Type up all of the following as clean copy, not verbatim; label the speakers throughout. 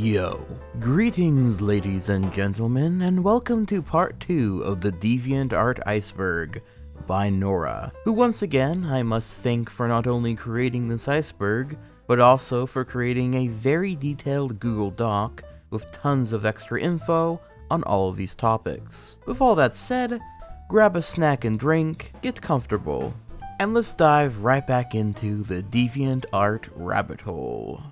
Speaker 1: Yo. Greetings ladies and gentlemen, and welcome to part 2 of the DeviantART Iceberg by Nora, who once again I must thank for not only creating this iceberg, but also for creating a very detailed Google Doc with tons of extra info on all of these topics. With all that said, grab a snack and drink, get comfortable, and let's dive right back into the DeviantART rabbit hole.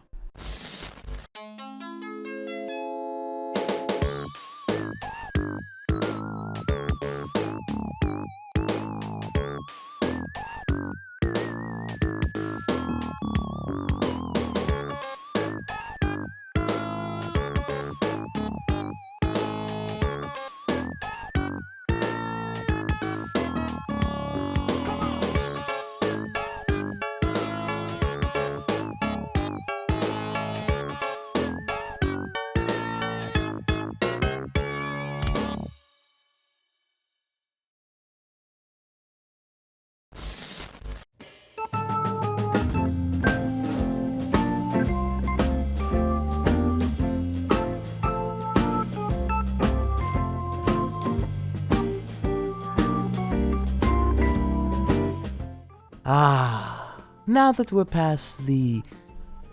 Speaker 1: Now that we're past the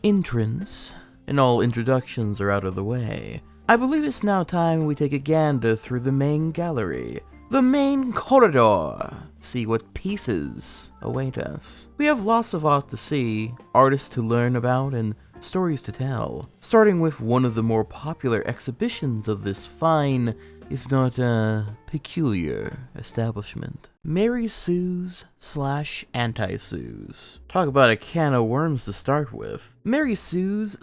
Speaker 1: entrance and all introductions are out of the way, I believe it's now time we take a gander through the main gallery, the main corridor, see what pieces await us. We have lots of art to see, artists to learn about, and stories to tell, starting with one of the more popular exhibitions of this fine, if not peculiar establishment. Mary Sue's / Anti-Sue's. Talk about a can of worms to start with. Mary Sue's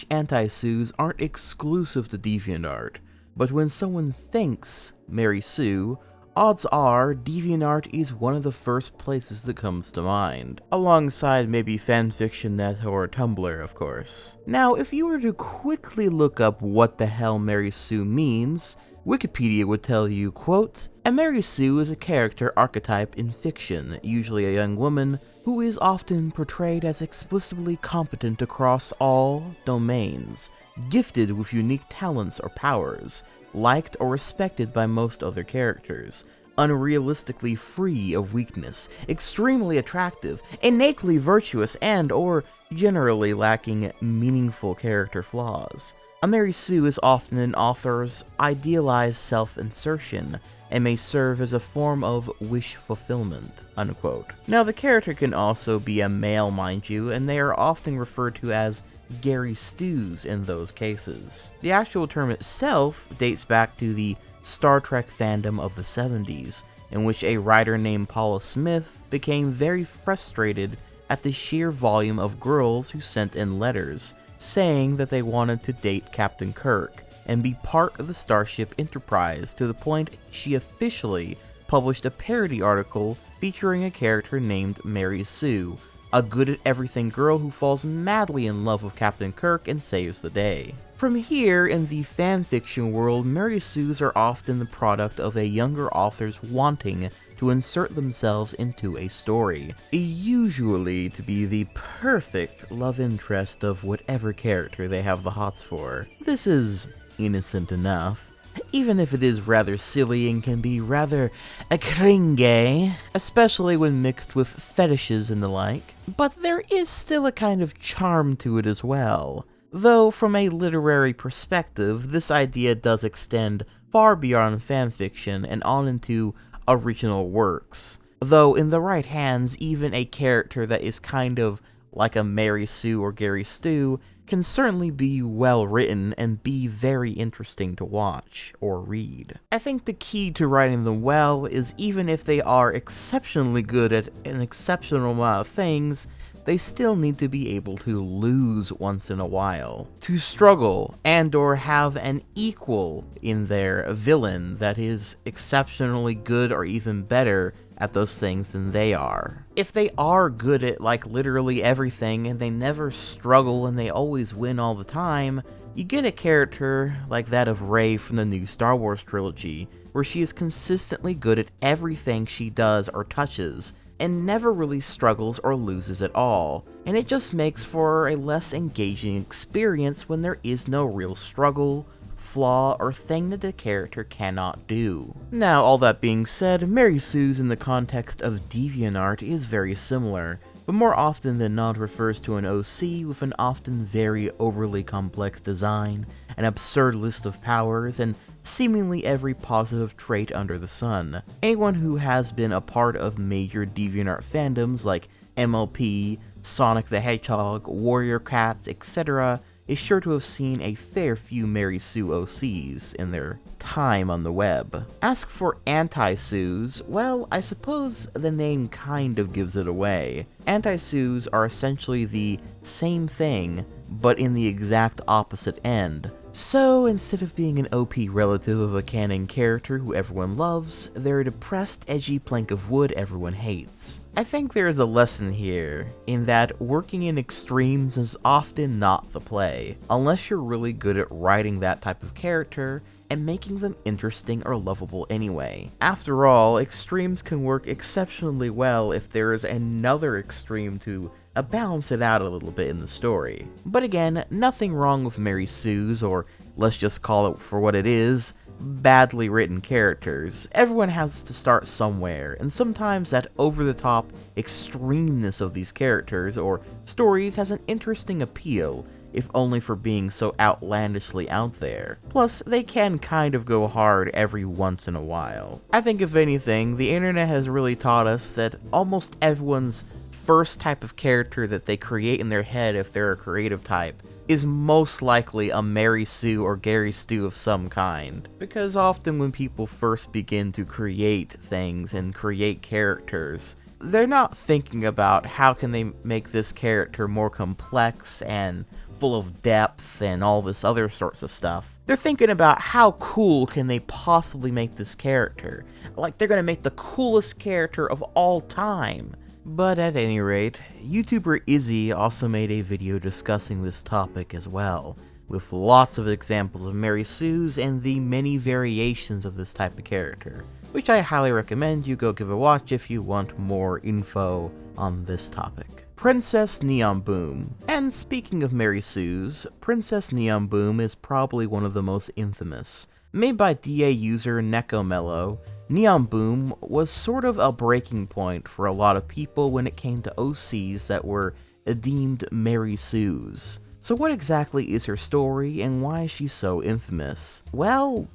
Speaker 1: / Anti-Sue's aren't exclusive to DeviantArt, but when someone thinks Mary Sue, odds are DeviantArt is one of the first places that comes to mind, alongside maybe fanfiction.net or Tumblr, of course. Now, if you were to quickly look up what the hell Mary Sue means, Wikipedia would tell you, quote, "A Mary Sue is a character archetype in fiction, usually a young woman, who is often portrayed as explicitly competent across all domains, gifted with unique talents or powers, liked or respected by most other characters, unrealistically free of weakness, extremely attractive, innately virtuous, and or generally lacking meaningful character flaws. A Mary Sue is often an author's idealized self-insertion and may serve as a form of wish fulfillment," unquote. Now, the character can also be a male, mind you, and they are often referred to as Gary Stews in those cases. The actual term itself dates back to the Star Trek fandom of the 70s, in which a writer named Paula Smith became very frustrated at the sheer volume of girls who sent in letters saying that they wanted to date Captain Kirk and be part of the Starship Enterprise, to the point she officially published a parody article featuring a character named Mary Sue, a good-at-everything girl who falls madly in love with Captain Kirk and saves the day. From here, in the fanfiction world, Mary Sues are often the product of a younger author's wanting to insert themselves into a story, usually to be the perfect love interest of whatever character they have the hots for. This is innocent enough, even if it is rather silly and can be rather cringy, especially when mixed with fetishes and the like, but there is still a kind of charm to it as well. Though from a literary perspective, this idea does extend far beyond fanfiction and on into original works, though in the right hands, even a character that is kind of like a Mary Sue or Gary Stew can certainly be well written and be very interesting to watch or read. I think the key to writing them well is, even if they are exceptionally good at an exceptional amount of things, they still need to be able to lose once in a while, to struggle and or have an equal in their villain that is exceptionally good or even better at those things than they are. If they are good at like literally everything and they never struggle and they always win all the time, you get a character like that of Rey from the new Star Wars trilogy, where she is consistently good at everything she does or touches, and never really struggles or loses at all, and it just makes for a less engaging experience when there is no real struggle, flaw, or thing that the character cannot do. Now, all that being said, Mary Sue's in the context of DeviantArt is very similar, but more often than not refers to an OC with an often very overly complex design, an absurd list of powers, and seemingly every positive trait under the sun. Anyone who has been a part of major DeviantArt fandoms like MLP, Sonic the Hedgehog, Warrior Cats, etc. is sure to have seen a fair few Mary Sue OCs in their time on the web. Ask for anti-Sues, well, I suppose the name kind of gives it away. Anti-Sues are essentially the same thing, but in the exact opposite end. So, instead of being an OP relative of a canon character who everyone loves, they're a depressed, edgy plank of wood everyone hates. I think there is a lesson here, in that working in extremes is often not the play, unless you're really good at writing that type of character and making them interesting or lovable anyway. After all, extremes can work exceptionally well if there is another extreme to balance it out a little bit in the story. But again, nothing wrong with Mary Sue's, or let's just call it for what it is, badly written characters. Everyone has to start somewhere, and sometimes that over-the-top extremeness of these characters or stories has an interesting appeal, if only for being so outlandishly out there. Plus, they can kind of go hard every once in a while. I think if anything, the internet has really taught us that almost everyone's first type of character that they create in their head, if they're a creative type, is most likely a Mary Sue or Gary Stu of some kind. Because often when people first begin to create things and create characters, they're not thinking about how can they make this character more complex and full of depth and all this other sorts of stuff. They're thinking about how cool can they possibly make this character. Like they're gonna make the coolest character of all time. But at any rate, YouTuber Izzy also made a video discussing this topic as well, with lots of examples of Mary Sue's and the many variations of this type of character, which I highly recommend you go give a watch if you want more info on this topic. Princess Neon Boom. And speaking of Mary Sue's, Princess Neon Boom is probably one of the most infamous. Made by DA user Nekomello, Neon Boom was sort of a breaking point for a lot of people when it came to OCs that were deemed Mary Sue's. So what exactly is her story and why is she so infamous? Well,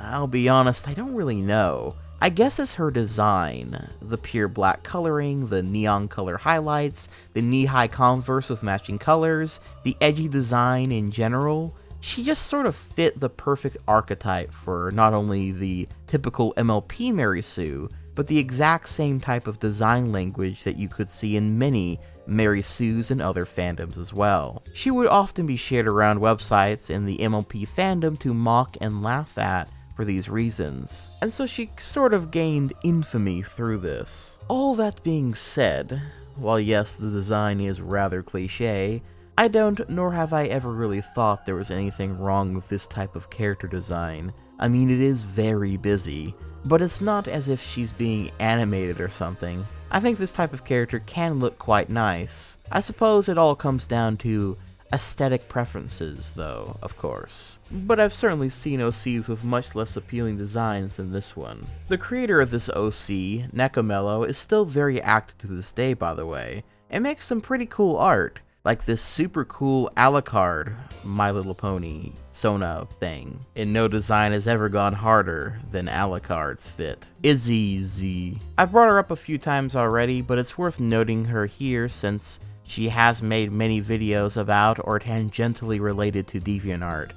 Speaker 1: I'll be honest, I don't really know. I guess it's her design. The pure black coloring, the neon color highlights, the knee-high Converse with matching colors, the edgy design in general. She just sort of fit the perfect archetype for not only the typical MLP Mary Sue, but the exact same type of design language that you could see in many Mary Sue's and other fandoms as well. She would often be shared around websites in the MLP fandom to mock and laugh at for these reasons, and so she sort of gained infamy through this. All that being said, while yes, the design is rather cliche, I don't, nor have I ever really thought there was anything wrong with this type of character design. I mean, it is very busy, but it's not as if she's being animated or something. I think this type of character can look quite nice. I suppose it all comes down to aesthetic preferences, though, of course. But I've certainly seen OCs with much less appealing designs than this one. The creator of this OC, Nekomello, is still very active to this day, by the way, and makes some pretty cool art. Like this super cool Alucard My Little Pony Sona thing. And no design has ever gone harder than Alucard's fit. Izzy. I've brought her up a few times already, but it's worth noting her here since she has made many videos about or tangentially related to DeviantArt.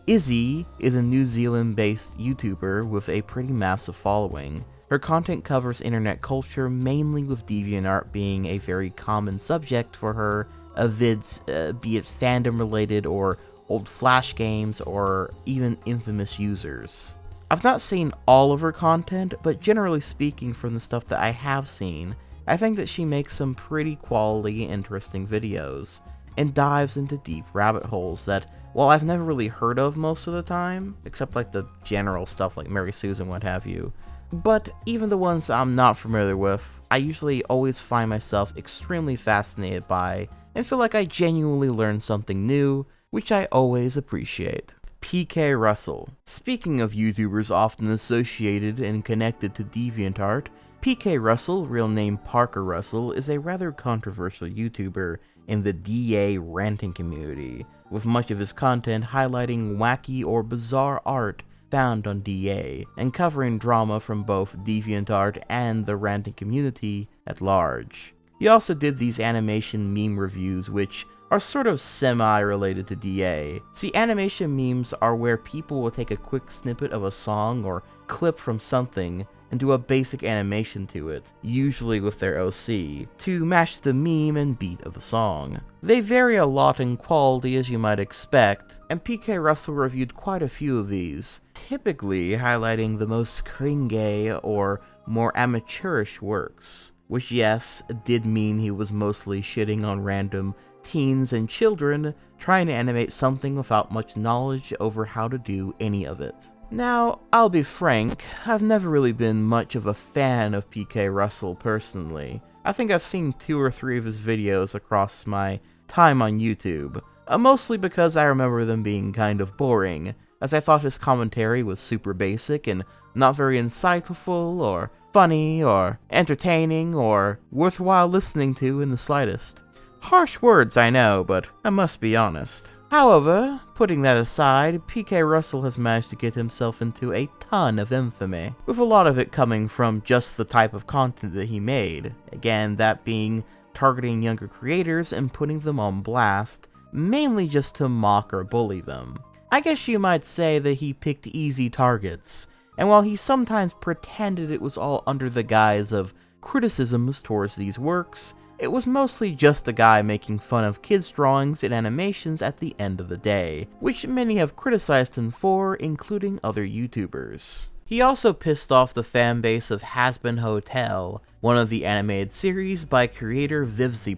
Speaker 1: Izzy is a New Zealand-based YouTuber with a pretty massive following. Her content covers internet culture, mainly with DeviantArt being a very common subject for her vids, be it fandom related or old Flash games or even infamous users. I've not seen all of her content, but generally speaking from the stuff that I have seen, I think that she makes some pretty quality, interesting videos, and dives into deep rabbit holes that, while I've never really heard of most of the time, except like the general stuff like Mary Sue's and what have you, but even the ones I'm not familiar with, I usually always find myself extremely fascinated by and feel like I genuinely learned something new, which I always appreciate. PK Russell. Speaking of YouTubers often associated and connected to DeviantArt, PK Russell, real name Parker Russell, is a rather controversial YouTuber in the DA ranting community, with much of his content highlighting wacky or bizarre art found on DA, and covering drama from both DeviantArt and the ranting community at large. He also did these animation meme reviews, which are sort of semi-related to DA. See, animation memes are where people will take a quick snippet of a song or clip from something and do a basic animation to it, usually with their OC, to match the meme and beat of the song. They vary a lot in quality, as you might expect, and PK Russell reviewed quite a few of these, typically highlighting the most cringe or more amateurish works, which yes, did mean he was mostly shitting on random teens and children trying to animate something without much knowledge over how to do any of it. Now, I'll be frank, I've never really been much of a fan of PK Russell personally. I think I've seen 2 or 3 of his videos across my time on YouTube, mostly because I remember them being kind of boring, as I thought his commentary was super basic and not very insightful or funny or entertaining or worthwhile listening to in the slightest. Harsh words, I know, but I must be honest. However, putting that aside, PK Russell has managed to get himself into a ton of infamy, with a lot of it coming from just the type of content that he made. Again, that being targeting younger creators and putting them on blast, mainly just to mock or bully them. I guess you might say that he picked easy targets, and while he sometimes pretended it was all under the guise of criticisms towards these works, it was mostly just a guy making fun of kids' drawings and animations at the end of the day, which many have criticized him for, including other YouTubers. He also pissed off the fanbase of Has-Been Hotel, one of the animated series by creator Fizzy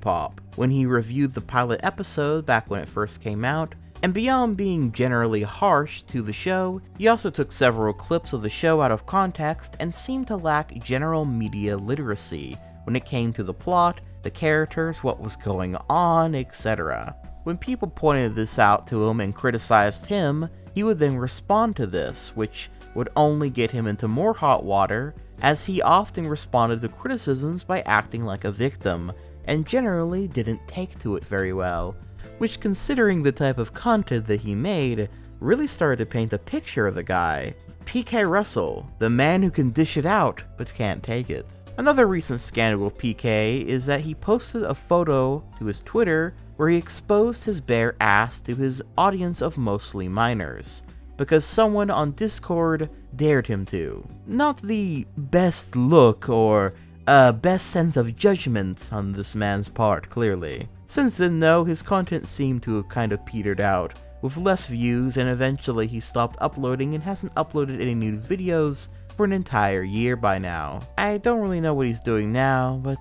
Speaker 1: when he reviewed the pilot episode back when it first came out, and beyond being generally harsh to the show, he also took several clips of the show out of context and seemed to lack general media literacy when it came to the plot, the characters, what was going on, etc. When people pointed this out to him and criticized him, he would then respond to this, which would only get him into more hot water, as he often responded to criticisms by acting like a victim, and generally didn't take to it very well, which, considering the type of content that he made, really started to paint a picture of the guy. PK Russell, the man who can dish it out, but can't take it. Another recent scandal with PK is that he posted a photo to his Twitter where he exposed his bare ass to his audience of mostly minors, because someone on Discord dared him to. Not the best look or best sense of judgment on this man's part, clearly. Since then though, his content seemed to have kind of petered out, with less views, and eventually he stopped uploading and hasn't uploaded any new videos for an entire year by now. I don't really know what he's doing now, but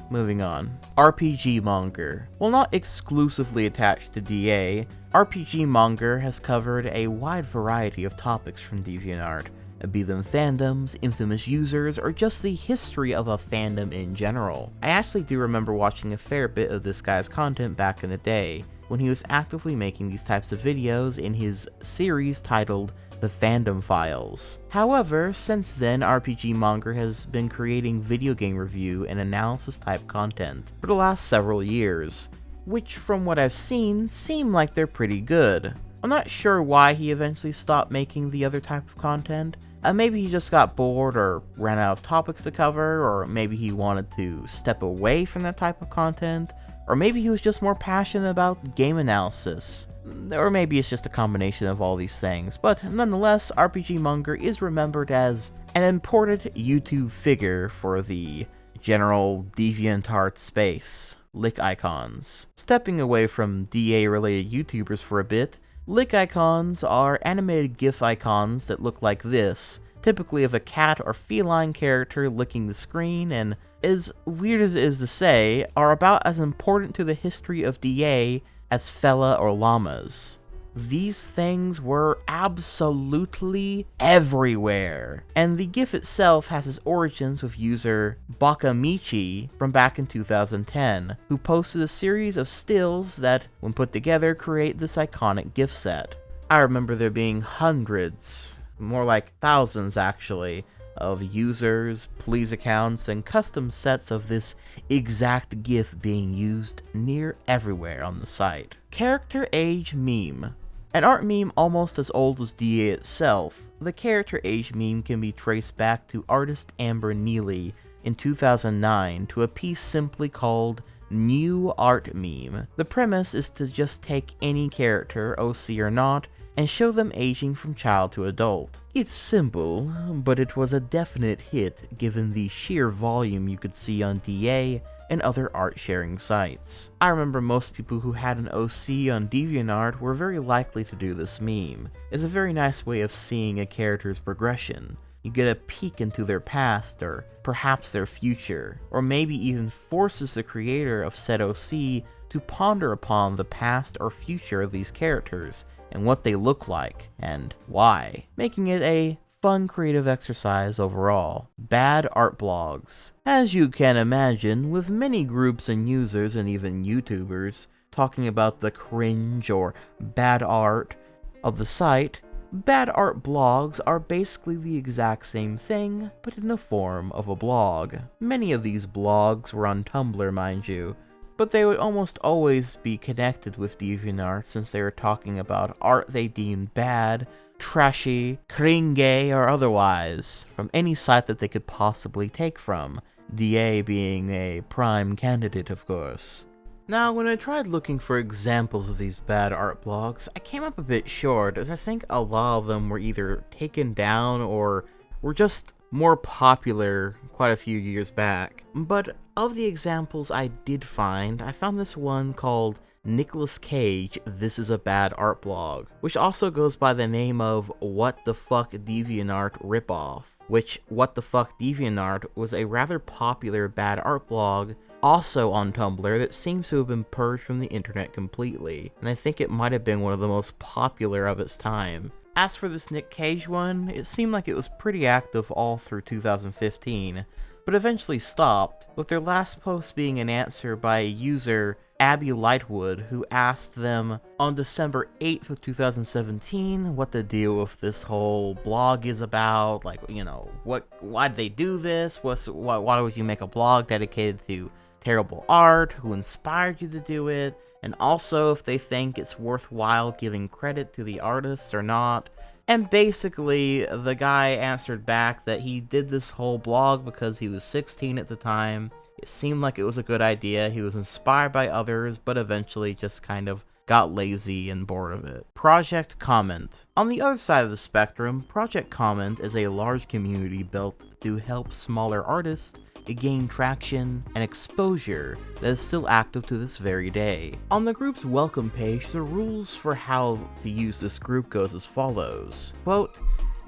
Speaker 1: moving on. RPG Monger. While not exclusively attached to DA, RPG Monger has covered a wide variety of topics from DeviantArt, be them fandoms, infamous users, or just the history of a fandom in general. I actually do remember watching a fair bit of this guy's content back in the day, when he was actively making these types of videos in his series titled The Fandom Files. However, since then, RPG Monger has been creating video game review and analysis type content for the last several years, which from what I've seen, seem like they're pretty good. I'm not sure why he eventually stopped making the other type of content. Maybe he just got bored or ran out of topics to cover, or maybe he wanted to step away from that type of content, or maybe he was just more passionate about game analysis. Or maybe it's just a combination of all these things, but nonetheless, RPG Monger is remembered as an important YouTube figure for the general DeviantArt space. Lick icons. Stepping away from DA-related YouTubers for a bit, lick icons are animated GIF icons that look like this, typically of a cat or feline character licking the screen, and as weird as it is to say, are about as important to the history of DA as fella or llamas. these things were absolutely everywhere. And the GIF itself has its origins with user Bakamichi from back in 2010, who posted a series of stills that, when put together, create this iconic GIF set. I remember there being hundreds, more like thousands actually, of users, please accounts, and custom sets of this exact GIF being used near everywhere on the site. Character Age Meme. An art meme almost as old as DA itself, the Character Age meme can be traced back to artist Amber Neely in 2009 to a piece simply called New Art Meme. The premise is to just take any character, OC or not, and show them aging from child to adult. It's simple, but it was a definite hit given the sheer volume you could see on DA and other art sharing sites. I remember most people who had an OC on DeviantArt were very likely to do this meme. It's a very nice way of seeing a character's progression. You get a peek into their past, or perhaps their future, or maybe even forces the creator of said OC to ponder upon the past or future of these characters, and what they look like, and why, making it a fun creative exercise overall. Bad art blogs. As you can imagine, with many groups and users and even YouTubers talking about the cringe or bad art of the site, bad art blogs are basically the exact same thing, but in the form of a blog. Many of these blogs were on Tumblr, mind you, but they would almost always be connected with DeviantArt since they were talking about art they deemed bad, trashy, cringe, or otherwise, from any site that they could possibly take from, DA being a prime candidate, of course. Now, when I tried looking for examples of these bad art blogs, I came up a bit short, as I think a lot of them were either taken down or were just more popular quite a few years back. But of the examples I did find, I found this one called Nicolas Cage, This Is a Bad Art Blog, which also goes by the name of What the Fuck DeviantArt Ripoff, which What the Fuck DeviantArt was a rather popular bad art blog also on Tumblr that seems to have been purged from the internet completely, and I think it might have been one of the most popular of its time. As for this Nick Cage one, it seemed like it was pretty active all through 2015, but eventually stopped, with their last post being an answer by a user, Abby Lightwood, who asked them on December 8th of 2017 what the deal with this whole blog is about, like, you know, why'd they do this, why would you make a blog dedicated to terrible art, who inspired you to do it, and also if they think it's worthwhile giving credit to the artists or not. And basically, the guy answered back that he did this whole blog because he was 16 at the time. It seemed like it was a good idea, he was inspired by others, but eventually just kind of got lazy and bored of it. Project Comment. On the other side of the spectrum, Project Comment is a large community built to help smaller artists gain traction and exposure that is still active to this very day. On the group's welcome page, the rules for how to use this group goes as follows. Quote,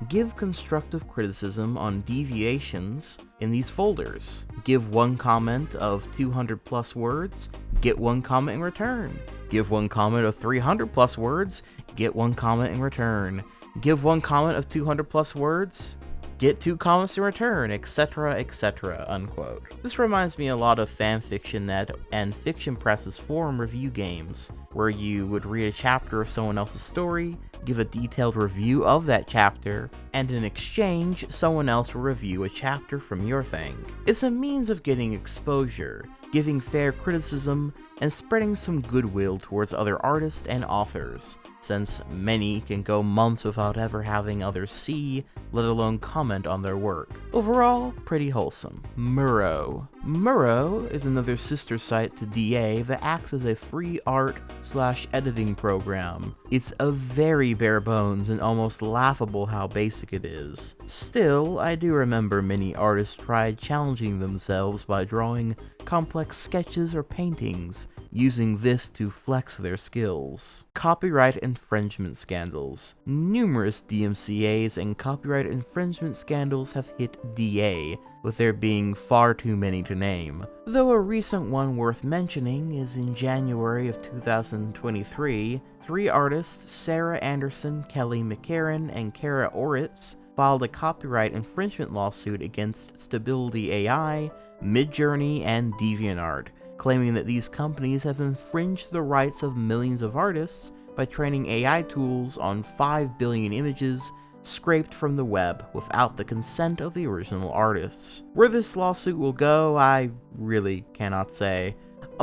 Speaker 1: give constructive criticism on deviations in these folders. Give one comment of 200 plus words, get one comment in return. Give one comment of 300 plus words, get one comment in return. Give one comment of 200 plus words, get 2 comments in return, etc., etc., unquote. This reminds me a lot of fanfiction.net and Fiction Press's forum review games, where you would read a chapter of someone else's story, give a detailed review of that chapter, and in exchange, someone else will review a chapter from your thing. It's a means of getting exposure, giving fair criticism, and spreading some goodwill towards other artists and authors, since many can go months without ever having others see, let alone comment on their work. Overall, pretty wholesome. Muro. Muro is another sister site to DA that acts as a free art/editing program. It's a very bare bones and almost laughable how basic it is. Still, I do remember many artists tried challenging themselves by drawing complex sketches or paintings using this to flex their skills. Copyright infringement scandals. Numerous DMCAs and copyright infringement scandals have hit DA, with there being far too many to name. Though a recent one worth mentioning is in January of 2023, 3 artists, Sarah Anderson, Kelly McCarran, and Kara Oritz, filed a copyright infringement lawsuit against Stability AI, Midjourney, and DeviantArt, claiming that these companies have infringed the rights of millions of artists by training AI tools on 5 billion images scraped from the web without the consent of the original artists. Where this lawsuit will go, I really cannot say,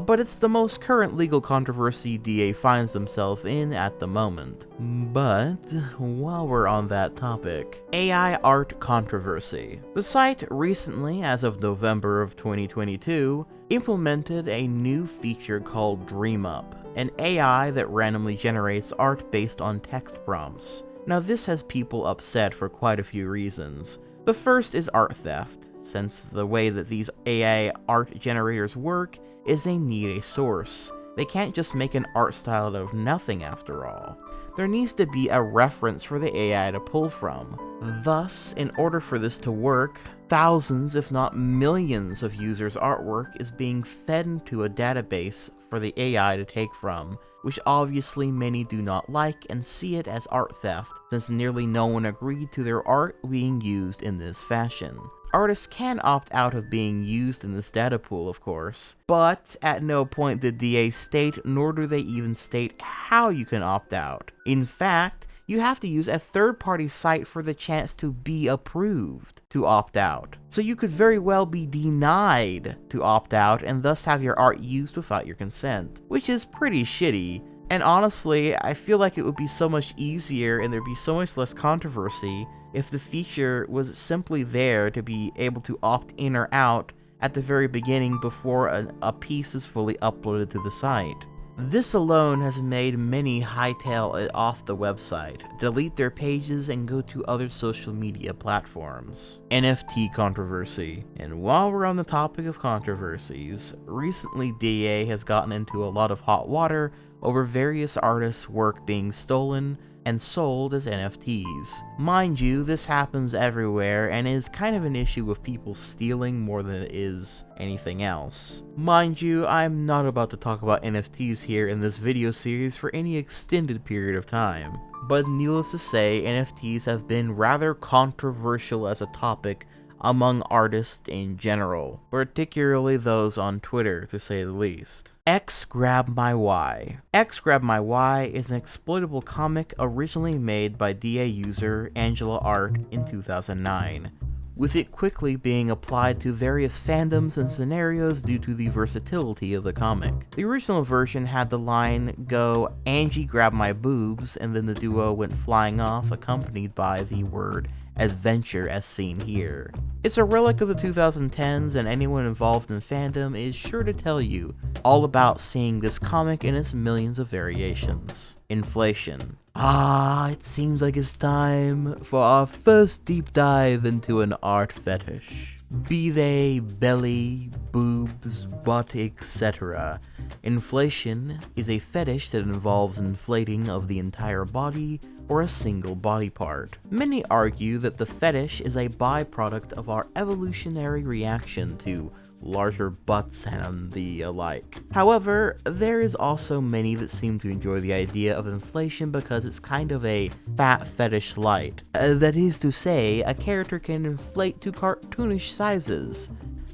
Speaker 1: but it's the most current legal controversy DA finds themselves in at the moment. But while we're on that topic, AI art controversy. The site recently, as of November of 2022, implemented a new feature called DreamUp, an AI that randomly generates art based on text prompts. Now this has people upset for quite a few reasons. The first is art theft, since the way that these AI art generators work is they need a source. They can't just make an art style out of nothing after all. There needs to be a reference for the AI to pull from. Thus, in order for this to work, thousands if not millions of users' artwork is being fed into a database for the AI to take from, which obviously many do not like and see it as art theft, since nearly no one agreed to their art being used in this fashion. Artists can opt out of being used in this data pool, of course, but at no point did DA state, nor do they even state how you can opt out. In fact, you have to use a third-party site for the chance to be approved to opt out. So you could very well be denied to opt out and thus have your art used without your consent, which is pretty shitty. And honestly, I feel like it would be so much easier and there'd be so much less controversy if the feature was simply there to be able to opt in or out at the very beginning before a piece is fully uploaded to the site. This alone has made many hightail it off the website, delete their pages, and go to other social media platforms. NFT controversy. And while we're on the topic of controversies, recently DA has gotten into a lot of hot water over various artists' work being stolen and sold as NFTs. Mind you, this happens everywhere and is kind of an issue with people stealing more than it is anything else. Mind you, I'm not about to talk about NFTs here in this video series for any extended period of time, but needless to say, NFTs have been rather controversial as a topic among artists in general, particularly those on Twitter, to say the least. X Grab My Y. X Grab My Y is an exploitable comic originally made by DA user Angela Art in 2009, with it quickly being applied to various fandoms and scenarios due to the versatility of the comic. The original version had the line go, "Angie grab my boobs," and then the duo went flying off, accompanied by the word adventure as seen here. It's a relic of the 2010s, and anyone involved in fandom is sure to tell you all about seeing this comic in its millions of variations. Inflation. It seems like it's time for our first deep dive into an art fetish. Be they belly, boobs, butt, etc. Inflation is a fetish that involves inflating of the entire body or a single body part. Many argue that the fetish is a byproduct of our evolutionary reaction to larger butts and the alike. However, there is also many that seem to enjoy the idea of inflation because it's kind of a fat fetish light. That is to say, a character can inflate to cartoonish sizes,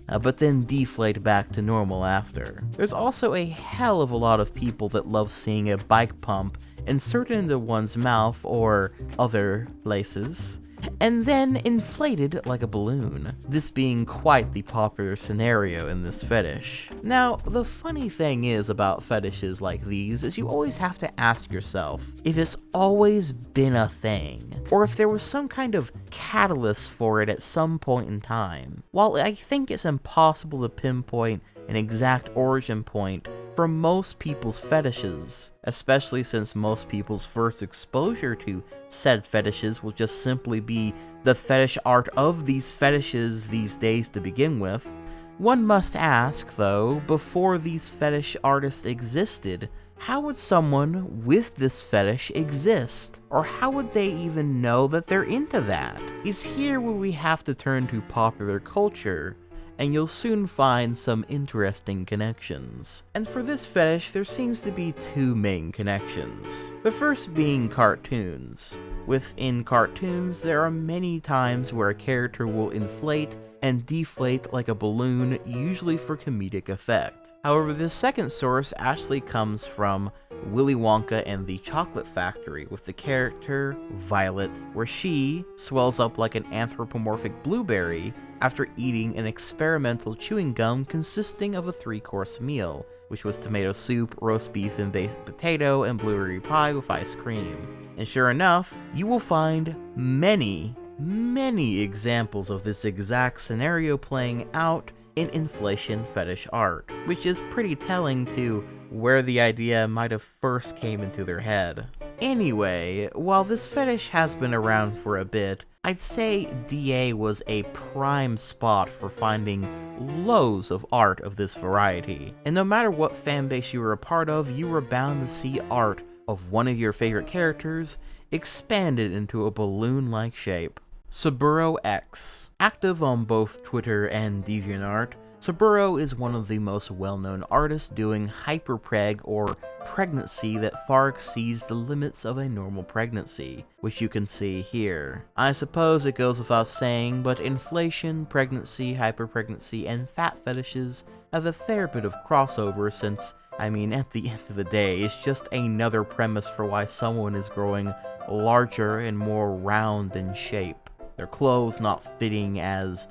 Speaker 1: but then deflate back to normal after. There's also a hell of a lot of people that love seeing a bike pump inserted into one's mouth or other places, and then inflated like a balloon, this being quite the popular scenario in this fetish. Now, the funny thing is about fetishes like these is you always have to ask yourself if it's always been a thing, or if there was some kind of catalyst for it at some point in time. While I think it's impossible to pinpoint an exact origin point for most people's fetishes, especially since most people's first exposure to said fetishes will just simply be the fetish art of these fetishes these days to begin with, One must ask, though, before these fetish artists existed, how would someone with this fetish exist? Or how would they even know that they're into that? It's here where we have to turn to popular culture, and you'll soon find some interesting connections. And for this fetish, there seems to be two main connections. The first being cartoons. Within cartoons, there are many times where a character will inflate and deflate like a balloon, usually for comedic effect. However, this second source actually comes from Willy Wonka and the Chocolate Factory, with the character Violet, where she swells up like an anthropomorphic blueberry after eating an experimental chewing gum consisting of a 3-course meal, which was tomato soup, roast beef and baked potato, and blueberry pie with ice cream. And sure enough, you will find many examples of this exact scenario playing out in inflation fetish art, which is pretty telling to where the idea might have first came into their head. Anyway, while this fetish has been around for a bit, I'd say DA was a prime spot for finding loads of art of this variety. And no matter what fanbase you were a part of, you were bound to see art of one of your favorite characters expanded into a balloon-like shape. Saburo X. Active on both Twitter and DeviantArt, Saburo is one of the most well-known artists doing hyperpreg or pregnancy that far exceeds the limits of a normal pregnancy, which you can see here. I suppose it goes without saying, but inflation, pregnancy, hyperpregnancy, and fat fetishes have a fair bit of crossover since, I mean, at the end of the day, it's just another premise for why someone is growing larger and more round in shape. Their clothes not fitting as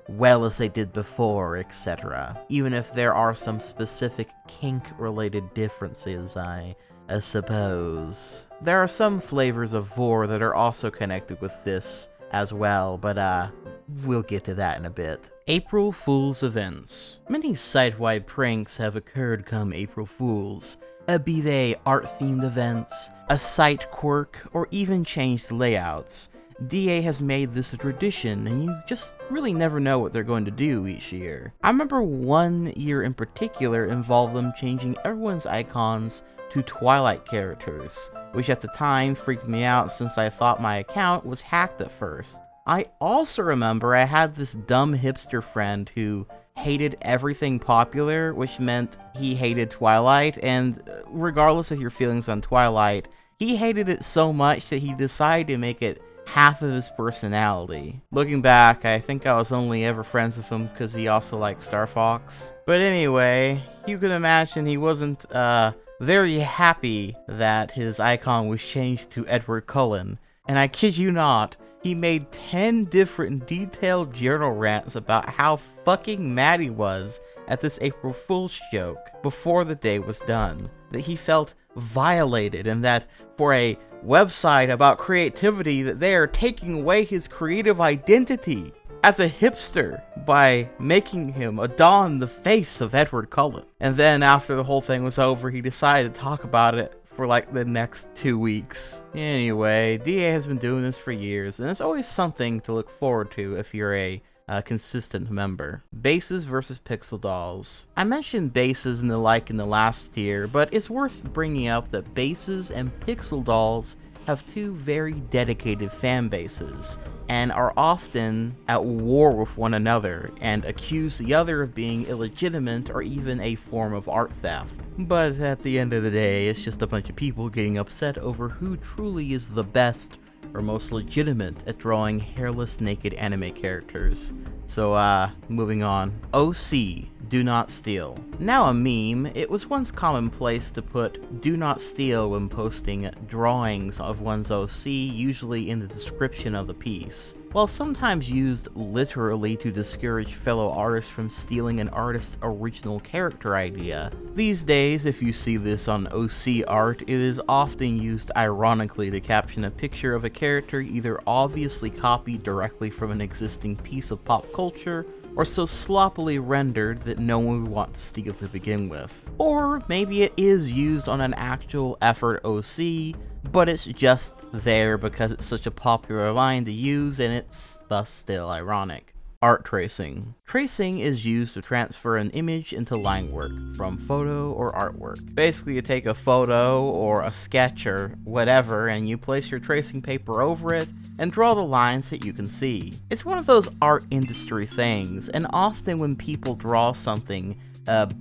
Speaker 1: well as they did before, etc. Even if there are some specific kink-related differences, I suppose. There are some flavors of vor that are also connected with this as well, but we'll get to that in a bit. April Fool's events. Many site-wide pranks have occurred come April Fools, be they art-themed events, a site quirk, or even changed layouts. DA has made this a tradition, and you just really never know what they're going to do each year. I remember one year in particular involved them changing everyone's icons to Twilight characters, which at the time freaked me out since I thought my account was hacked at first. I also remember I had this dumb hipster friend who hated everything popular, which meant he hated Twilight, and regardless of your feelings on Twilight, he hated it so much that he decided to make it half of his personality. Looking back, I think I was only ever friends with him because he also liked Star Fox. But anyway, you can imagine he wasn't very happy that his icon was changed to Edward Cullen. And I kid you not, he made 10 different detailed journal rants about how fucking mad he was at this April Fool's joke before the day was done. That he felt violated and that for a website about creativity that they are taking away his creative identity as a hipster by making him adorn the face of Edward Cullen. And then after the whole thing was over, he decided to talk about it for like the next 2 weeks. Anyway, DA has been doing this for years, and it's always something to look forward to if you're a consistent member. Bases versus pixel dolls. I mentioned bases and the like in the last tier, but it's worth bringing up that bases and pixel dolls have two very dedicated fan bases, and are often at war with one another, and accuse the other of being illegitimate or even a form of art theft. But at the end of the day, it's just a bunch of people getting upset over who truly is the best or most legitimate at drawing hairless naked anime characters. So moving on. OC, do not steal. Now a meme, it was once commonplace to put do not steal when posting drawings of one's OC, usually in the description of the piece. While sometimes used literally to discourage fellow artists from stealing an artist's original character idea, these days if you see this on OC art, it is often used ironically to caption a picture of a character either obviously copied directly from an existing piece of pop culture, or so sloppily rendered that no one would want to steal to begin with. Or maybe it is used on an actual effort OC, but it's just there because it's such a popular line to use and it's thus still ironic. Art tracing. Tracing is used to transfer an image into line work from photo or artwork. Basically, you take a photo or a sketch or whatever and you place your tracing paper over it and draw the lines that you can see. It's one of those art industry things, and often when people draw something,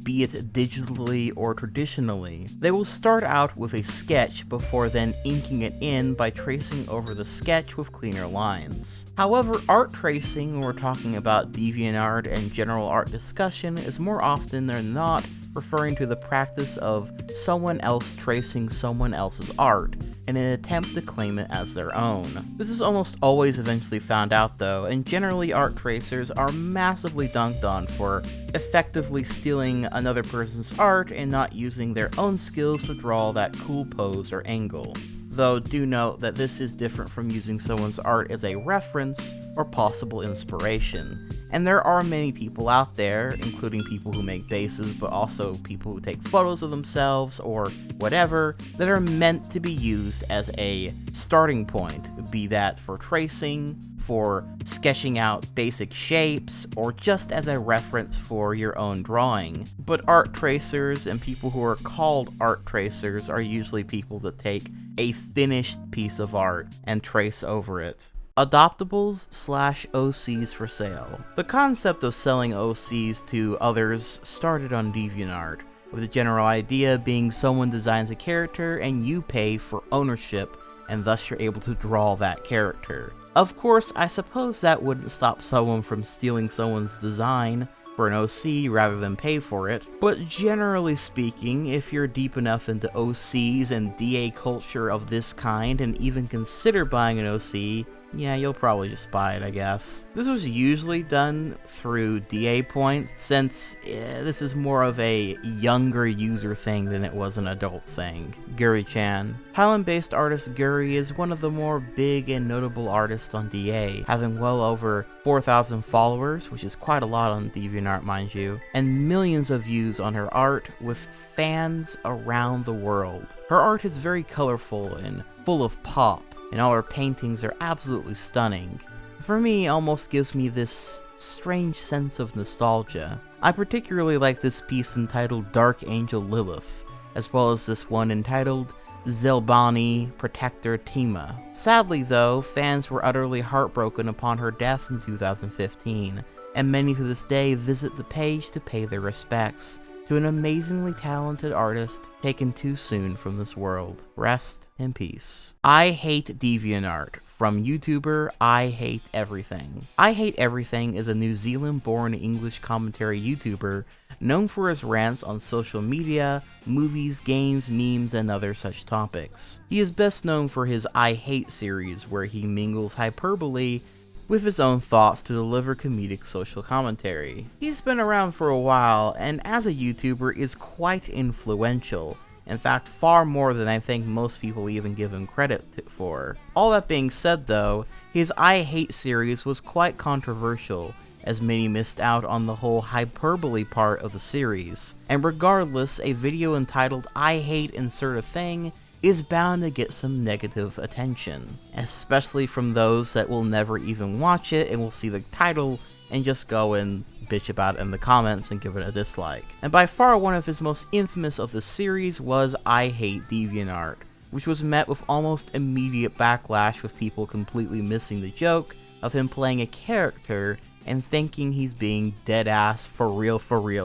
Speaker 1: be it digitally or traditionally, they will start out with a sketch before then inking it in by tracing over the sketch with cleaner lines. However, art tracing, when we're talking about DeviantArt and general art discussion, is more often than not referring to the practice of someone else tracing someone else's art in an attempt to claim it as their own. This is almost always eventually found out though, and generally art tracers are massively dunked on for effectively stealing another person's art and not using their own skills to draw that cool pose or angle. Though do note that this is different from using someone's art as a reference or possible inspiration. And there are many people out there, including people who make bases, but also people who take photos of themselves or whatever, that are meant to be used as a starting point, be that for tracing, for sketching out basic shapes, or just as a reference for your own drawing. But art tracers and people who are called art tracers are usually people that take a finished piece of art and trace over it. Adoptables/OCs for sale. The concept of selling OCs to others started on DeviantArt, with the general idea being someone designs a character and you pay for ownership, and thus you're able to draw that character. Of course, I suppose that wouldn't stop someone from stealing someone's design for an OC rather than pay for it, but generally speaking, if you're deep enough into OCs and DA culture of this kind and even consider buying an OC, yeah, you'll probably just buy it, I guess. This was usually done through DA points, since this is more of a younger user thing than it was an adult thing. Guri-chan. Thailand-based artist Guri is one of the more big and notable artists on DA, having well over 4,000 followers, which is quite a lot on DeviantArt, mind you, and millions of views on her art with fans around the world. Her art is very colorful and full of pop, and all her paintings are absolutely stunning. For me, it almost gives me this strange sense of nostalgia. I particularly like this piece entitled Dark Angel Lilith, as well as this one entitled Zelbani Protector Tima. Sadly though, fans were utterly heartbroken upon her death in 2015, and many to this day visit the page to pay their respects to an amazingly talented artist taken too soon from this world. Rest in peace. I Hate DeviantArt, from YouTuber I Hate Everything. I Hate Everything is a New Zealand-born English commentary YouTuber known for his rants on social media, movies, games, memes, and other such topics. He is best known for his I Hate series, where he mingles hyperbole with his own thoughts to deliver comedic social commentary. He's been around for a while, and as a YouTuber is quite influential. In fact, far more than I think most people even give him credit for. All that being said though, his I Hate series was quite controversial, as many missed out on the whole hyperbole part of the series. And regardless, a video entitled I Hate Insert a Thing is bound to get some negative attention, especially from those that will never even watch it and will see the title and just go and bitch about it in the comments and give it a dislike. And by far one of his most infamous of the series was I Hate DeviantArt, which was met with almost immediate backlash, with people completely missing the joke of him playing a character and thinking he's being dead-ass for real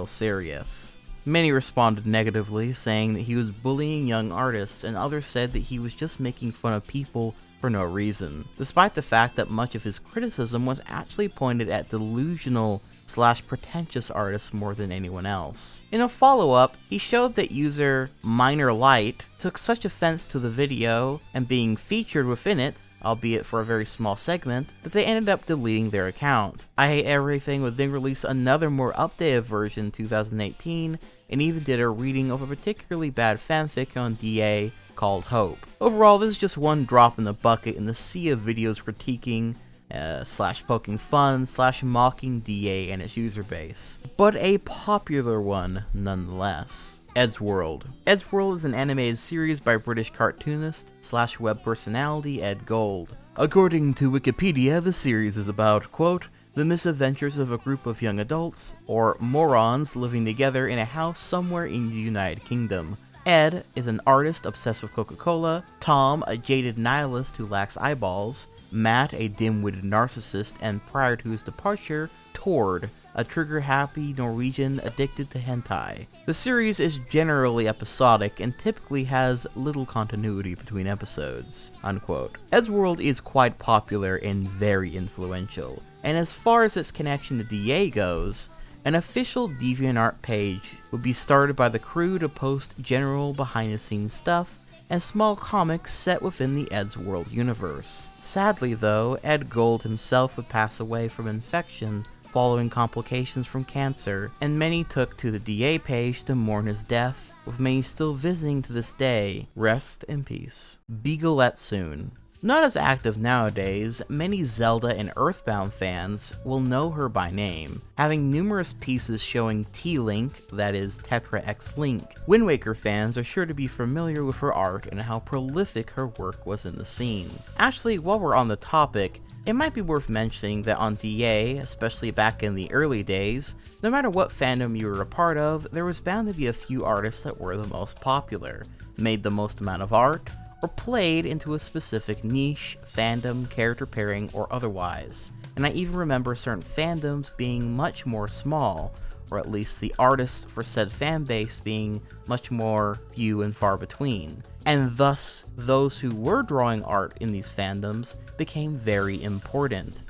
Speaker 1: serious. Many responded negatively, saying that he was bullying young artists, and others said that he was just making fun of people for no reason, despite the fact that much of his criticism was actually pointed at delusional/pretentious artists more than anyone else. In a follow-up, he showed that user Minor Light took such offense to the video and being featured within it, albeit for a very small segment, that they ended up deleting their account. I Hate Everything would then release another more updated version in 2018, and even did a reading of a particularly bad fanfic on DA called Hope. Overall, this is just one drop in the bucket in the sea of videos critiquing, /poking fun, /mocking DA and its user base. But a popular one nonetheless. Eds World. Eds World is an animated series by British cartoonist /web personality Ed Gold. According to Wikipedia, the series is about, quote, the misadventures of a group of young adults, or morons living together in a house somewhere in the United Kingdom. Ed is an artist obsessed with Coca-Cola, Tom a jaded nihilist who lacks eyeballs, Matt a dim-witted narcissist, and prior to his departure, Tord, a trigger-happy Norwegian addicted to hentai. The series is generally episodic and typically has little continuity between episodes." Unquote. Eds World is quite popular and very influential, and as far as its connection to DA goes, an official DeviantArt page would be started by the crew to post general behind-the-scenes stuff and small comics set within the Eds World universe. Sadly though, Ed Gold himself would pass away from infection following complications from cancer, and many took to the DA page to mourn his death, with many still visiting to this day. Rest in peace. Beagletsune. Not as active nowadays, many Zelda and Earthbound fans will know her by name, having numerous pieces showing T-Link, that is Tetra X Link. Wind Waker fans are sure to be familiar with her art and how prolific her work was in the scene. Actually, while we're on the topic, it might be worth mentioning that on DA, especially back in the early days, no matter what fandom you were a part of, there was bound to be a few artists that were the most popular, made the most amount of art, or played into a specific niche, fandom, character pairing, or otherwise. And I even remember certain fandoms being much more small, or at least the artists for said fanbase being much more few and far between. And thus, those who were drawing art in these fandoms became very important,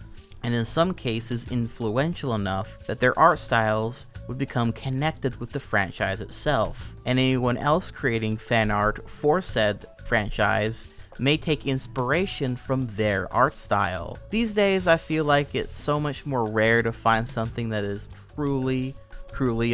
Speaker 1: and in some cases influential enough that their art styles would become connected with the franchise itself, and anyone else creating fan art for said franchise may take inspiration from their art style. These days, I feel like it's so much more rare to find something that is truly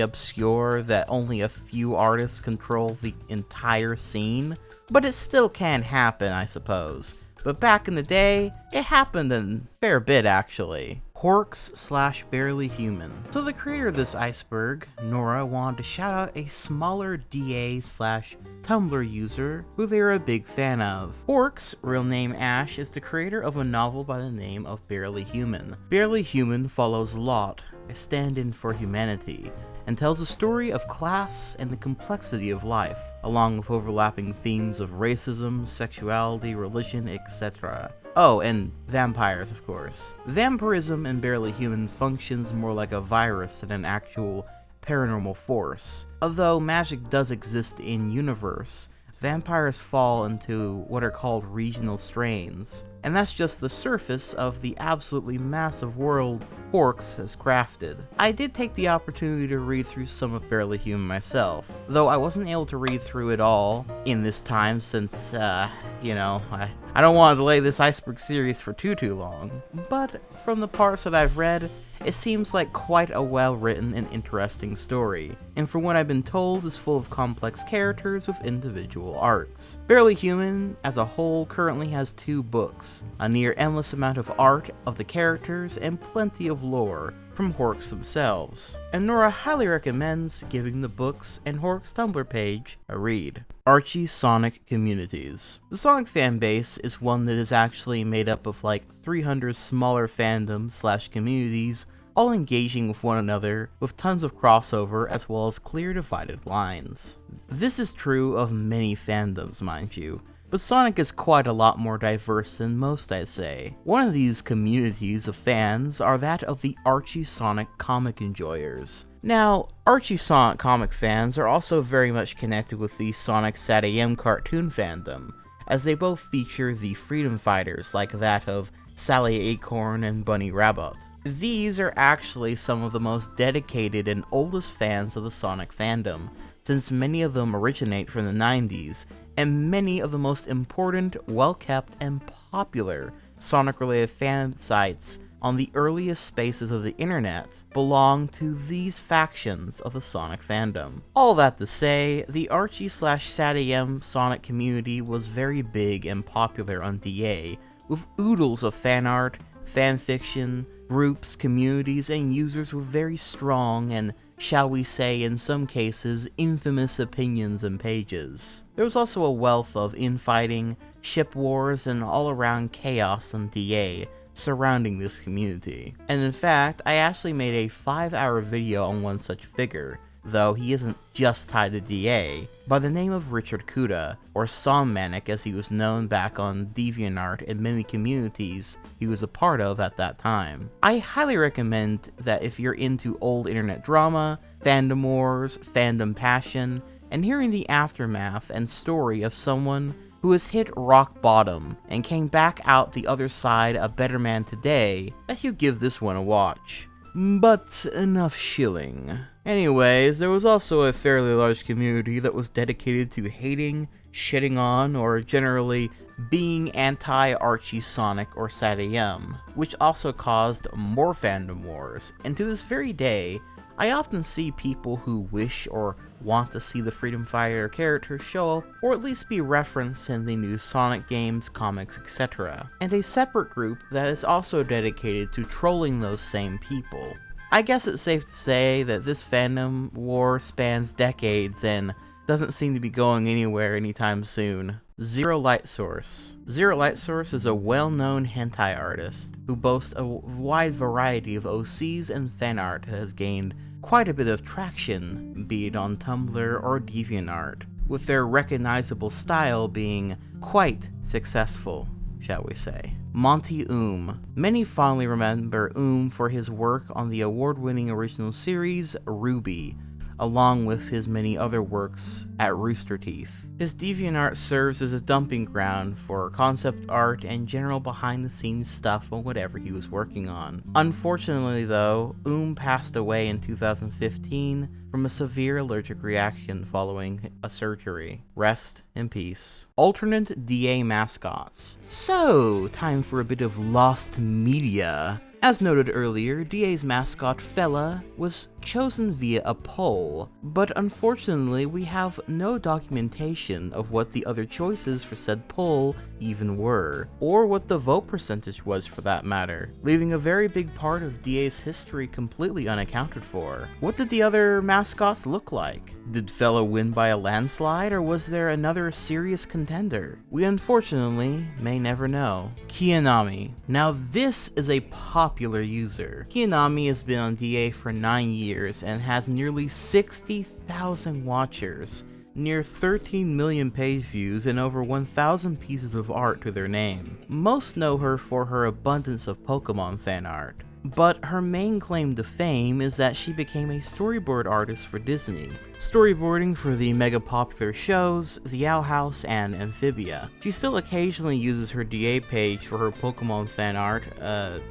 Speaker 1: obscure, that only a few artists control the entire scene, but it still can happen, I suppose. But back in the day, it happened a fair bit actually. Horks/barelyhuman. So the creator of this iceberg, Nora, wanted to shout out a smaller DA/Tumblr user who they are a big fan of. Horks, real name Ash, is the creator of a novel by the name of Barelyhuman. Barelyhuman follows Lot, a stand-in for humanity, and tells a story of class and the complexity of life, along with overlapping themes of racism, sexuality, religion, etc. Oh, and vampires, of course. Vampirism in Barelyhuman functions more like a virus than an actual paranormal force. Although magic does exist in-universe, vampires fall into what are called regional strains, and that's just the surface of the absolutely massive world Horks has crafted. I did take the opportunity to read through some of Barelyhuman myself, though I wasn't able to read through it all in this time since, you know, I don't want to delay this Iceberg series for too long. But from the parts that I've read, it seems like quite a well-written and interesting story, and from what I've been told is full of complex characters with individual arcs. Barelyhuman, as a whole, currently has 2 books, a near endless amount of art of the characters, and plenty of lore from Horks themselves, and Nora highly recommends giving the books and Horks Tumblr page a read. Archie Sonic communities. The Sonic fanbase is one that is actually made up of like 300 smaller fandoms/communities, all engaging with one another, with tons of crossover as well as clear divided lines. This is true of many fandoms, mind you, but Sonic is quite a lot more diverse than most, I'd say. One of these communities of fans are that of the Archie Sonic comic enjoyers. Now, Archie Sonic comic fans are also very much connected with the Sonic SatAM cartoon fandom, as they both feature the freedom fighters like that of Sally Acorn and Bunny Rabbit. These are actually some of the most dedicated and oldest fans of the Sonic fandom, since many of them originate from the 90s, and many of the most important, well-kept, and popular Sonic-related fan sites on the earliest spaces of the internet belong to these factions of the Sonic fandom. All that to say, the Archie/SatAM Sonic community was very big and popular on DA, with oodles of fan art, fanfiction, groups, communities, and users with very strong and, shall we say in some cases, infamous opinions and pages. There was also a wealth of infighting, ship wars, and all-around chaos on DA, surrounding this community. And in fact, I actually made a 5-hour video on one such figure, though he isn't just tied to DA, by the name of Richard Kuda, or Sommanic as he was known back on DeviantArt and many communities he was a part of at that time. I highly recommend that if you're into old internet drama, fandom wars, fandom passion, and hearing the aftermath and story of someone who has hit rock bottom and came back out the other side a better man today, that you give this one a watch. But enough shilling. Anyways, there was also a fairly large community that was dedicated to hating, shitting on, or generally being anti-Archie Sonic or SatAM, which also caused more fandom wars, and to this very day, I often see people who wish or want to see the Freedom Fighter character show up, or at least be referenced in the new Sonic games, comics, etc., and a separate group that is also dedicated to trolling those same people. I guess it's safe to say that this fandom war spans decades and doesn't seem to be going anywhere anytime soon. Zero Light Source. Zero Light Source is a well-known hentai artist who boasts a wide variety of OCs and fan art that has gained quite a bit of traction, be it on Tumblr or DeviantArt, with their recognizable style being quite successful, shall we say. Monty Many fondly remember for his work on the award-winning original series Ruby, along with his many other works at Rooster Teeth. His DeviantArt serves as a dumping ground for concept art and general behind-the-scenes stuff on whatever he was working on. Unfortunately though, passed away in 2015 from a severe allergic reaction following a surgery. Rest in peace. Alternate DA mascots. So, time for a bit of lost media. As noted earlier, DA's mascot Fella was chosen via a poll, but unfortunately we have no documentation of what the other choices for said poll even were, or what the vote percentage was for that matter, leaving a very big part of DA's history completely unaccounted for. What did the other mascots look like? Did Fella win by a landslide, or was there another serious contender? We unfortunately may never know. Kyanami. Now this is a popular user. Kyanami has been on DA for 9 years and has nearly 60,000 watchers, near 13 million page views, and over 1,000 pieces of art to their name. Most know her for her abundance of Pokemon fan art, but her main claim to fame is that she became a storyboard artist for Disney, storyboarding for the mega popular shows The Owl House and Amphibia. She still occasionally uses her DA page for her Pokemon fan art,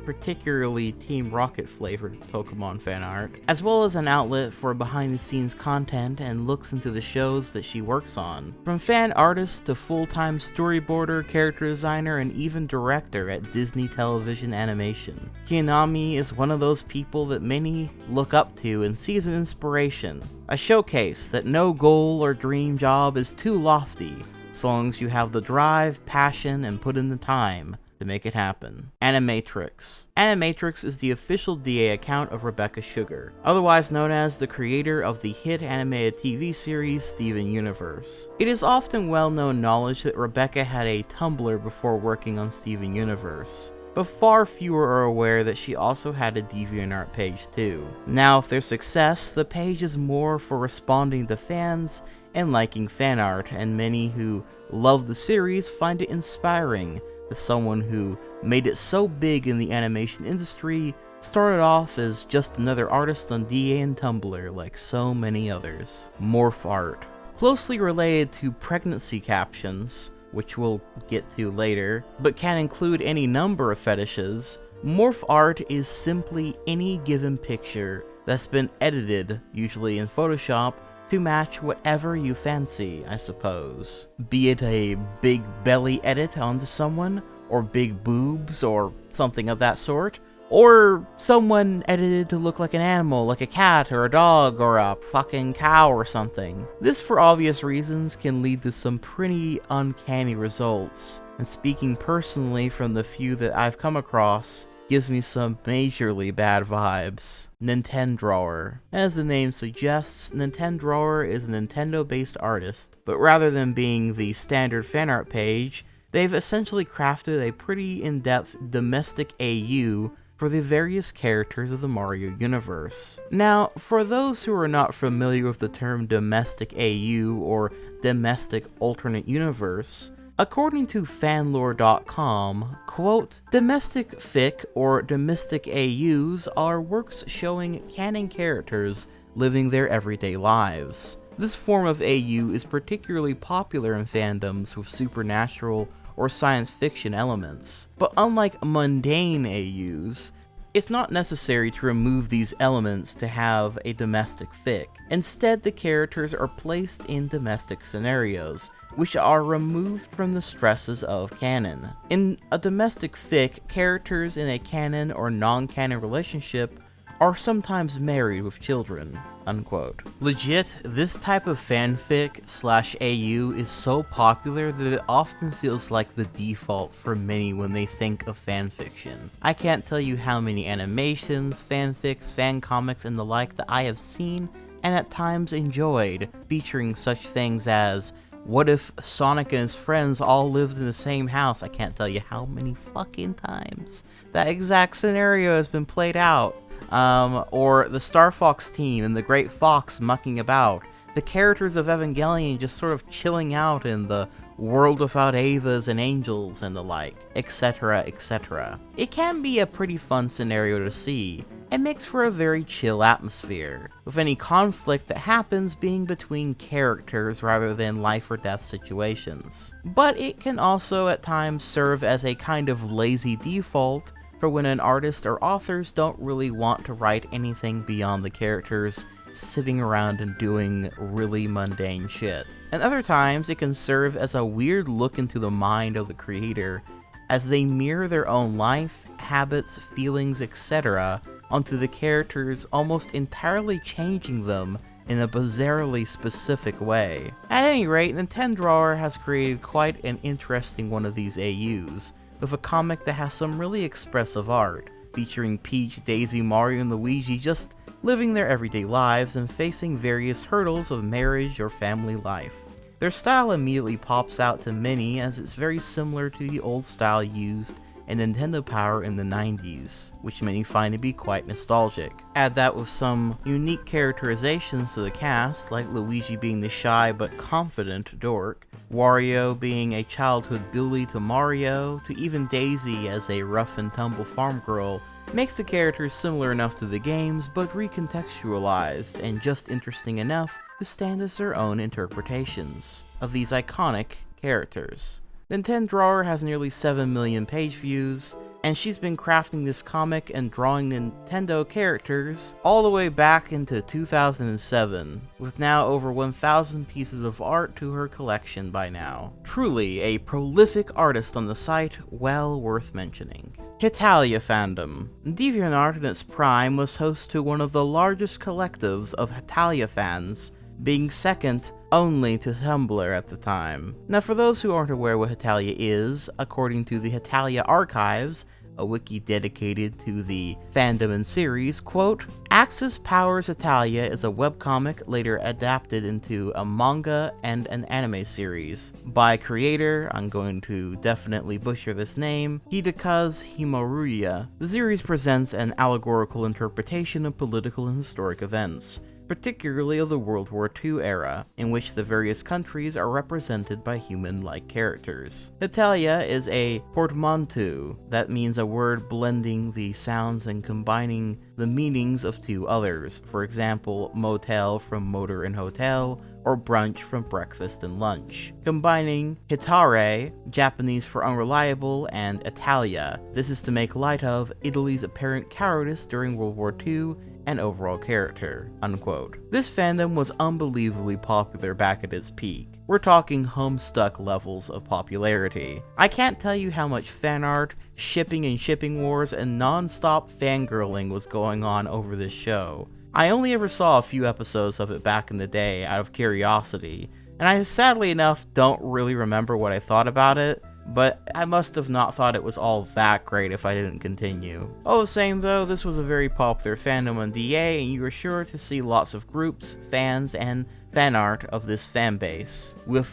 Speaker 1: particularly Team Rocket flavored Pokemon fan art, as well as an outlet for behind the scenes content and looks into the shows that she works on. From fan artist to full-time storyboarder, character designer, and even director at Disney Television Animation. Kyanami is one of those people that many look up to and see as an inspiration, a showcase that no goal or dream job is too lofty, so long as you have the drive, passion, and put in the time to make it happen. Animatrix. Animatrix is the official DA account of Rebecca Sugar, otherwise known as the creator of the hit animated TV series Steven Universe. It is often well-known knowledge that Rebecca had a Tumblr before working on Steven Universe, but far fewer are aware that she also had a DeviantArt page too. Now, with their success, the page is more for responding to fans and liking fan art, and many who love the series find it inspiring that someone who made it so big in the animation industry started off as just another artist on DA and Tumblr like so many others. Morph Art. Closely related to pregnancy captions, which we'll get to later, but can include any number of fetishes, Morph Art is simply any given picture that's been edited, usually in Photoshop, to match whatever you fancy, I suppose. Be it a big belly edit onto someone, or big boobs, or something of that sort, or someone edited to look like an animal, like a cat or a dog or a fucking cow or something. This, for obvious reasons, can lead to some pretty uncanny results, and speaking personally from the few that I've come across, gives me some majorly bad vibes. Nintendrawer. As the name suggests, Nintendrawer is a Nintendo-based artist, but rather than being the standard fanart page, they've essentially crafted a pretty in-depth domestic AU for the various characters of the Mario universe. Now, for those who are not familiar with the term domestic AU or domestic alternate universe, according to fanlore.com, quote, domestic fic or domestic AUs are works showing canon characters living their everyday lives. This form of AU is particularly popular in fandoms with supernatural or science fiction elements. But unlike mundane AUs, it's not necessary to remove these elements to have a domestic fic. Instead, the characters are placed in domestic scenarios, which are removed from the stresses of canon. In a domestic fic, characters in a canon or non-canon relationship are sometimes married with children, unquote. Legit, this type of fanfic / AU is so popular that it often feels like the default for many when they think of fanfiction. I can't tell you how many animations, fanfics, fan comics, and the like that I have seen and at times enjoyed, featuring such things as, what if Sonic and his friends all lived in the same house? I can't tell you how many fucking times that exact scenario has been played out. Or the Star Fox team and the Great Fox mucking about. The characters of Evangelion just sort of chilling out in the world without Evas and angels and the like, etc, etc. It can be a pretty fun scenario to see. It makes for a very chill atmosphere, with any conflict that happens being between characters rather than life or death situations. But it can also at times serve as a kind of lazy default for when an artist or authors don't really want to write anything beyond the characters sitting around and doing really mundane shit. And other times it can serve as a weird look into the mind of the creator as they mirror their own life, habits, feelings, etc. onto the characters, almost entirely changing them in a bizarrely specific way. At any rate, Nintendrawer has created quite an interesting one of these AUs, with a comic that has some really expressive art, featuring Peach, Daisy, Mario, and Luigi just living their everyday lives and facing various hurdles of marriage or family life. Their style immediately pops out to many as it's very similar to the old style used in Nintendo Power in the 90s, which many find to be quite nostalgic. Add that with some unique characterizations to the cast, like Luigi being the shy but confident dork, Wario being a childhood bully to Mario, to even Daisy as a rough and tumble farm girl, makes the characters similar enough to the games but recontextualized and just interesting enough to stand as their own interpretations of these iconic characters. Nintendrawer has nearly 7 million page views, and she's been crafting this comic and drawing Nintendo characters all the way back into 2007, with now over 1,000 pieces of art to her collection by now. Truly a prolific artist on the site, well worth mentioning. Hetalia fandom. DeviantArt in its prime was host to one of the largest collectives of Hetalia fans, being second only to Tumblr at the time. Now, for those who aren't aware what Hetalia is, according to the Hetalia Archives, a wiki dedicated to the fandom and series, quote, Axis Powers Hetalia is a webcomic later adapted into a manga and an anime series by creator, I'm going to definitely butcher this name, Hidekazu Himouruya. The series presents an allegorical interpretation of political and historic events, particularly of the World War II era, in which the various countries are represented by human-like characters. Hetalia is a portmanteau, that means a word blending the sounds and combining the meanings of two others, for example, motel from motor and hotel, or brunch from breakfast and lunch. Combining hitare, Japanese for unreliable, and Italia. This is to make light of Italy's apparent cowardice during World War II and overall character, unquote. This fandom was unbelievably popular back at its peak. We're talking Homestuck levels of popularity. I can't tell you how much fan art, shipping and shipping wars, and non-stop fangirling was going on over this show. I only ever saw a few episodes of it back in the day out of curiosity, and I sadly enough don't really remember what I thought about it, but I must have not thought it was all that great if I didn't continue. All the same though, this was a very popular fandom on DA, and you were sure to see lots of groups, fans, and fan art of this fan base, with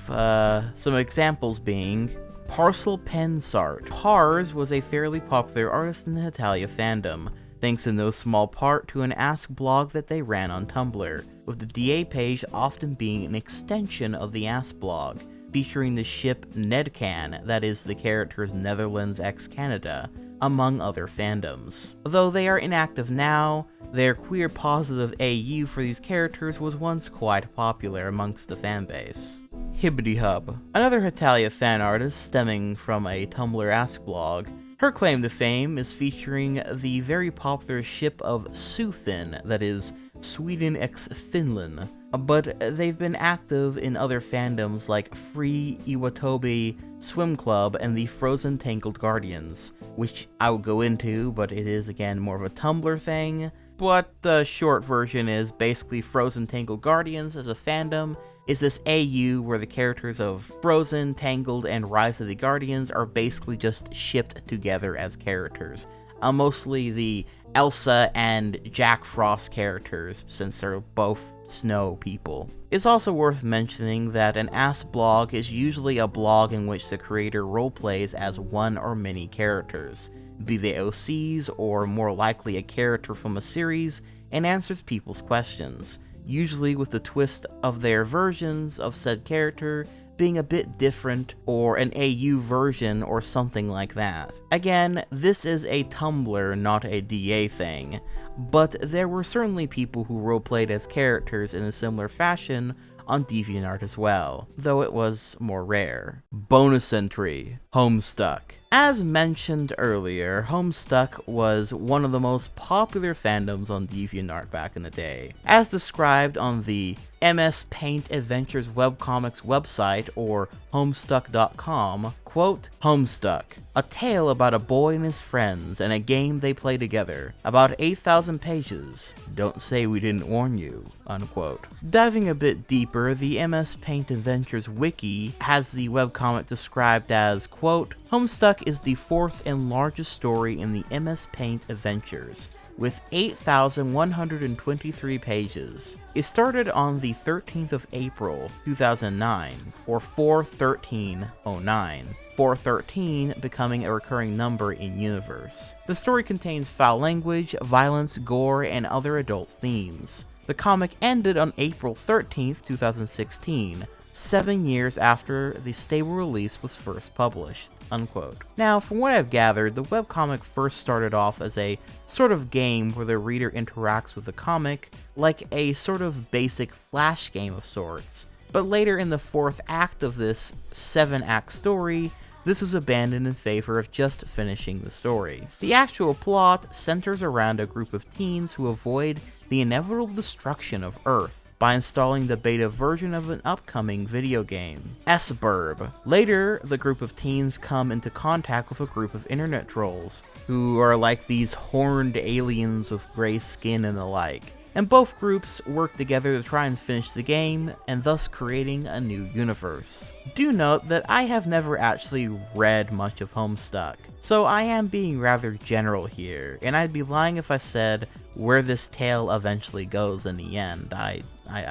Speaker 1: some examples being Parcel Pensart. Pars was a fairly popular artist in the Hetalia fandom, thanks in no small part to an Ask blog that they ran on Tumblr, with the DA page often being an extension of the Ask blog, featuring the ship Nedcan, that is the character's Netherlands x Canada, among other fandoms. Though they are inactive now, their queer positive AU for these characters was once quite popular amongst the fanbase. Hibbity Hub. Another Hetalia fan artist stemming from a Tumblr Ask blog. Her claim to fame is featuring the very popular ship of Sufin, that is, Sweden x Finland, but they've been active in other fandoms like Free, Iwatobi, Swim Club, and the Frozen Tangled Guardians, which I will go into, but it is again more of a Tumblr thing. But the short version is basically Frozen Tangled Guardians as a fandom is this AU where the characters of Frozen, Tangled, and Rise of the Guardians are basically just shipped together as characters. Mostly the Elsa and Jack Frost characters, since they're both snow people. It's also worth mentioning that an Ask blog is usually a blog in which the creator roleplays as one or many characters, be they OCs or more likely a character from a series, and answers people's questions, usually with the twist of their versions of said character being a bit different, or an AU version or something like that. Again, this is a Tumblr, not a DA thing, but there were certainly people who roleplayed as characters in a similar fashion on DeviantArt as well, though it was more rare. Bonus entry, Homestuck. As mentioned earlier, Homestuck was one of the most popular fandoms on DeviantArt back in the day. As described on the MS Paint Adventures webcomics website, or Homestuck.com, quote, Homestuck, a tale about a boy and his friends and a game they play together. About 8,000 pages. Don't say we didn't warn you, unquote. Diving a bit deeper, the MS Paint Adventures wiki has the webcomic described as, quote, Homestuck is the fourth and largest story in the MS Paint Adventures, with 8,123 pages. It started on the 13th of April, 2009, or 4/13/09, 413 becoming a recurring number in universe. The story contains foul language, violence, gore, and other adult themes. The comic ended on April 13th, 2016, 7 years after the stable release was first published, unquote. Now, from what I've gathered, the webcomic first started off as a sort of game where the reader interacts with the comic, like a sort of basic flash game of sorts. But later in the fourth act of this 7-act story, this was abandoned in favor of just finishing the story. The actual plot centers around a group of teens who avoid the inevitable destruction of Earth by installing the beta version of an upcoming video game, Iceberg. Later, the group of teens come into contact with a group of internet trolls, who are like these horned aliens with gray skin and the like, and both groups work together to try and finish the game, and thus creating a new universe. Do note that I have never actually read much of Homestuck, so I am being rather general here, and I'd be lying if I said where this tale eventually goes in the end. I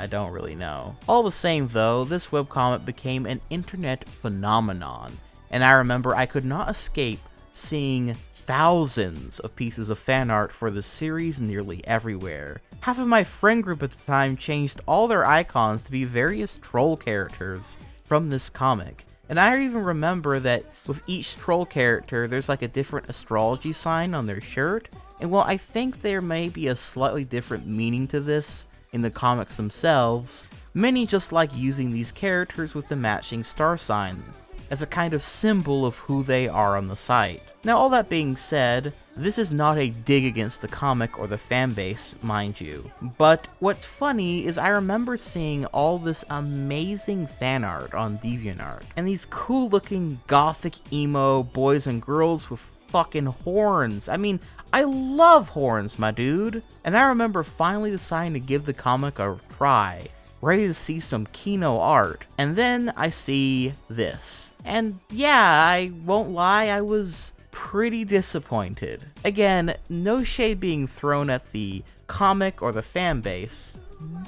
Speaker 1: don't really know. All the same though, this webcomic became an internet phenomenon, and I remember I could not escape seeing thousands of pieces of fan art for the series nearly everywhere. Half of my friend group at the time changed all their icons to be various troll characters from this comic. And I even remember that with each troll character, there's like a different astrology sign on their shirt. And while I think there may be a slightly different meaning to this in the comics themselves, many just like using these characters with the matching star sign as a kind of symbol of who they are on the site. Now, all that being said, this is not a dig against the comic or the fanbase, mind you. But what's funny is I remember seeing all this amazing fan art on DeviantArt, and these cool looking gothic emo boys and girls with fucking horns. I mean, I love horns, my dude. And I remember finally deciding to give the comic a try, ready to see some Kino art, and then I see this. And yeah, I won't lie, I was pretty disappointed. Again, no shade being thrown at the comic or the fan base,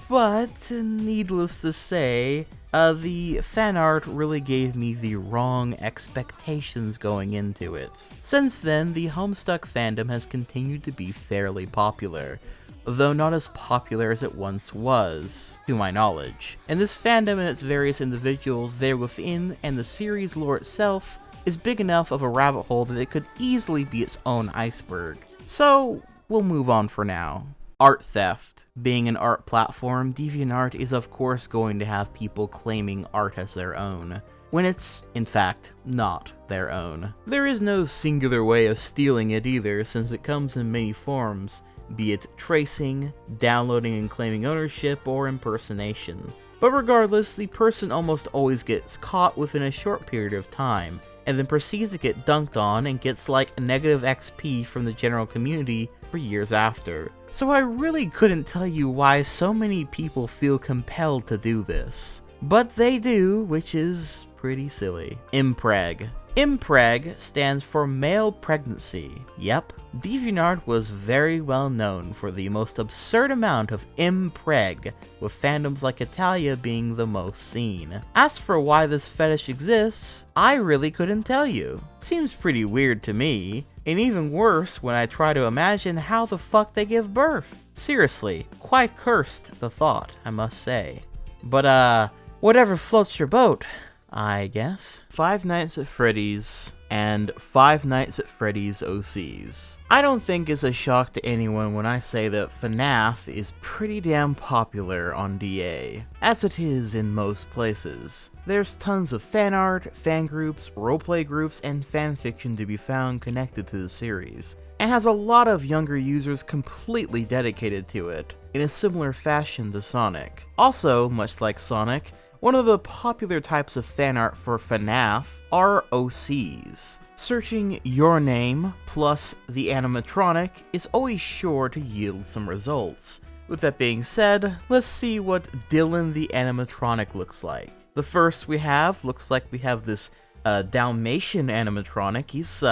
Speaker 1: but needless to say, the fan art really gave me the wrong expectations going into it. Since then, the Homestuck fandom has continued to be fairly popular, though not as popular as it once was, to my knowledge. And this fandom and its various individuals there within, and the series lore itself, is big enough of a rabbit hole that it could easily be its own iceberg. So, we'll move on for now. Art theft. Being an art platform, DeviantART is of course going to have people claiming art as their own, when it's, in fact, not their own. There is no singular way of stealing it either, since it comes in many forms, be it tracing, downloading and claiming ownership, or impersonation. But regardless, the person almost always gets caught within a short period of time, and then proceeds to get dunked on and gets like negative XP from the general community for years after. So I really couldn't tell you why so many people feel compelled to do this. But they do, which is pretty silly. Impreg. Impreg stands for male pregnancy. Yep, DeviantART was very well known for the most absurd amount of impreg, with fandoms like Hetalia being the most seen. As for why this fetish exists, I really couldn't tell you. Seems pretty weird to me, and even worse when I try to imagine how the fuck they give birth. Seriously, quite cursed the thought, I must say. But whatever floats your boat, I guess. Five Nights at Freddy's and Five Nights at Freddy's OCs. I don't think it's a shock to anyone when I say that FNAF is pretty damn popular on DA, as it is in most places. There's tons of fan art, fan groups, roleplay groups, and fanfiction to be found connected to the series, and has a lot of younger users completely dedicated to it, in a similar fashion to Sonic. Also, much like Sonic, one of the popular types of fan art for FNAF are OCs. Searching your name plus the animatronic is always sure to yield some results. With that being said, let's see what Dylan the animatronic looks like. The first we have looks like we have this Dalmatian animatronic. He's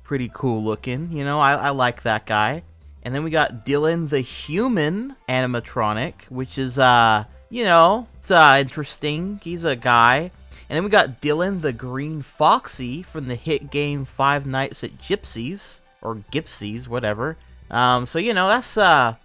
Speaker 1: pretty cool looking, you know, I like that guy. And then we got Dylan the human animatronic, which is you know, it's interesting. He's a guy. And then we got Dylan the Green Foxy from the hit game Five Nights at Gypsies, or Gypsies, whatever. So you know, that's a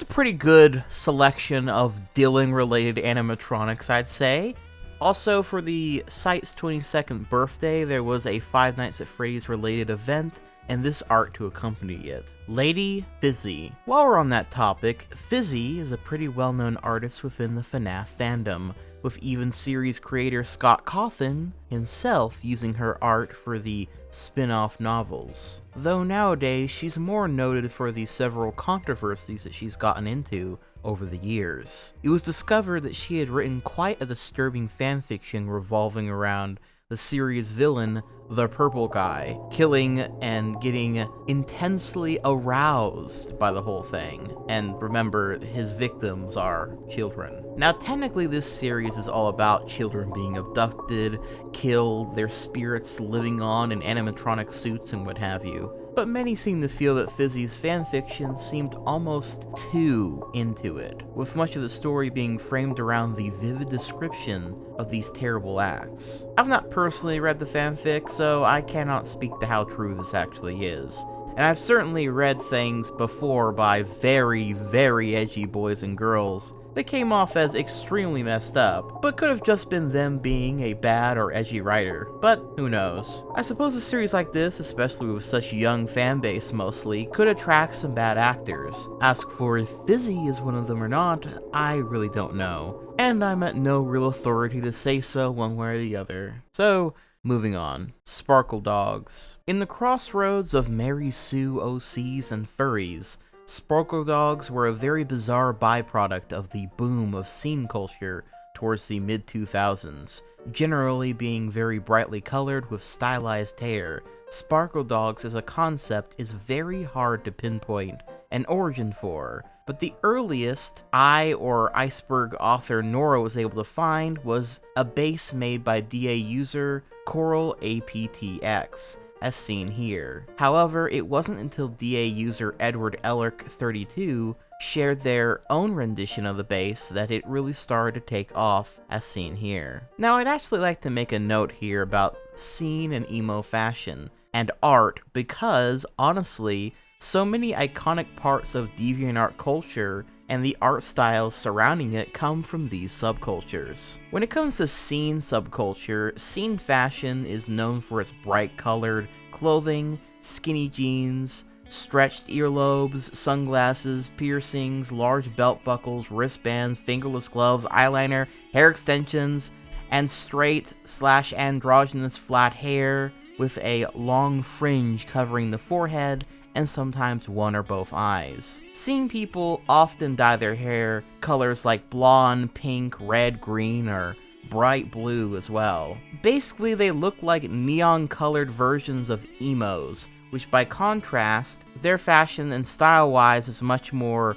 Speaker 1: pretty good selection of Dylan-related animatronics, I'd say. Also, for the site's 22nd birthday, there was a Five Nights at Freddy's related event, and this art to accompany it. Lady Fizzy. While we're on that topic, Fizzy is a pretty well-known artist within the FNAF fandom, with even series creator Scott Cawthon himself using her art for the spin-off novels. Though nowadays, she's more noted for the several controversies that she's gotten into over the years. It was discovered that she had written quite a disturbing fanfiction revolving around the series villain, the Purple Guy, killing and getting intensely aroused by the whole thing. And remember, his victims are children. Now, technically, this series is all about children being abducted, killed, their spirits living on in animatronic suits and what have you. But many seem to feel that Fizzy's fanfiction seemed almost too into it, with much of the story being framed around the vivid description of these terrible acts. I've not personally read the fanfic, so I cannot speak to how true this actually is. And I've certainly read things before by very, very edgy boys and girls that came off as extremely messed up, but could have just been them being a bad or edgy writer, but who knows. I suppose a series like this, especially with such a young fan base mostly, could attract some bad actors. Ask for if Fizzy is one of them or not, I really don't know, and I'm at no real authority to say so one way or the other. So, moving on. Sparkle Dogs. In the crossroads of Mary Sue OCs and furries, Sparkle Dogs were a very bizarre byproduct of the boom of scene culture towards the mid-2000s, generally being very brightly colored with stylized hair. Sparkle Dogs as a concept is very hard to pinpoint an origin for, but the earliest Iceberg author Nora was able to find was a base made by DA user Coral APTX, as seen here. However, it wasn't until DA user Edward Ellerk 32 shared their own rendition of the bass that it really started to take off as seen here. Now I'd actually like to make a note here about scene and emo fashion and art because, honestly, so many iconic parts of DeviantArt culture and the art styles surrounding it come from these subcultures. When it comes to scene subculture, scene fashion is known for its bright-colored clothing, skinny jeans, stretched earlobes, sunglasses, piercings, large belt buckles, wristbands, fingerless gloves, eyeliner, hair extensions, and straight/androgynous flat hair with a long fringe covering the forehead and sometimes one or both eyes. Scene people often dye their hair colors like blonde, pink, red, green, or bright blue as well. Basically, they look like neon-colored versions of emos, which by contrast, their fashion and style-wise is much more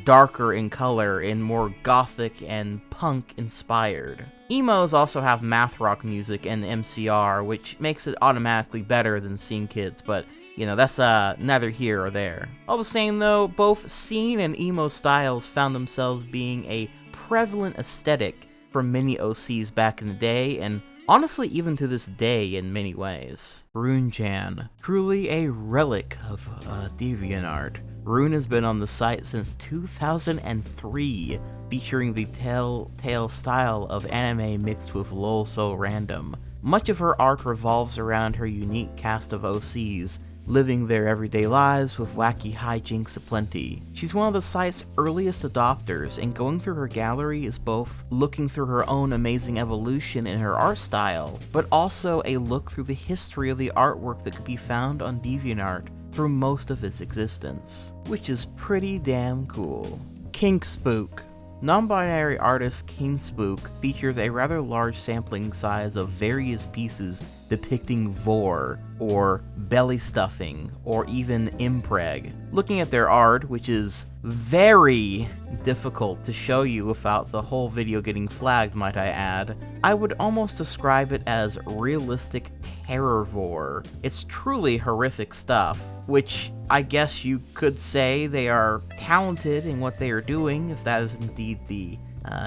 Speaker 1: darker in color and more gothic and punk-inspired. Emos also have math rock music and MCR, which makes it automatically better than scene kids, but you know, that's neither here or there. All the same though, both scene and emo styles found themselves being a prevalent aesthetic for many OCs back in the day, and honestly even to this day in many ways. RuneJan, truly a relic of DeviantArt. Rune has been on the site since 2003, featuring the telltale style of anime mixed with lol so random. Much of her art revolves around her unique cast of OCs, living their everyday lives with wacky hijinks aplenty. She's one of the site's earliest adopters, and going through her gallery is both looking through her own amazing evolution in her art style, but also a look through the history of the artwork that could be found on DeviantArt through most of its existence, which is pretty damn cool. Kinkspook. Non-binary artist Kinkspook features a rather large sampling size of various pieces depicting vor, or belly stuffing, or even impreg. Looking at their art, which is very difficult to show you without the whole video getting flagged, might I add, I would almost describe it as realistic terror vor. It's truly horrific stuff, which I guess you could say they are talented in what they are doing, if that is indeed the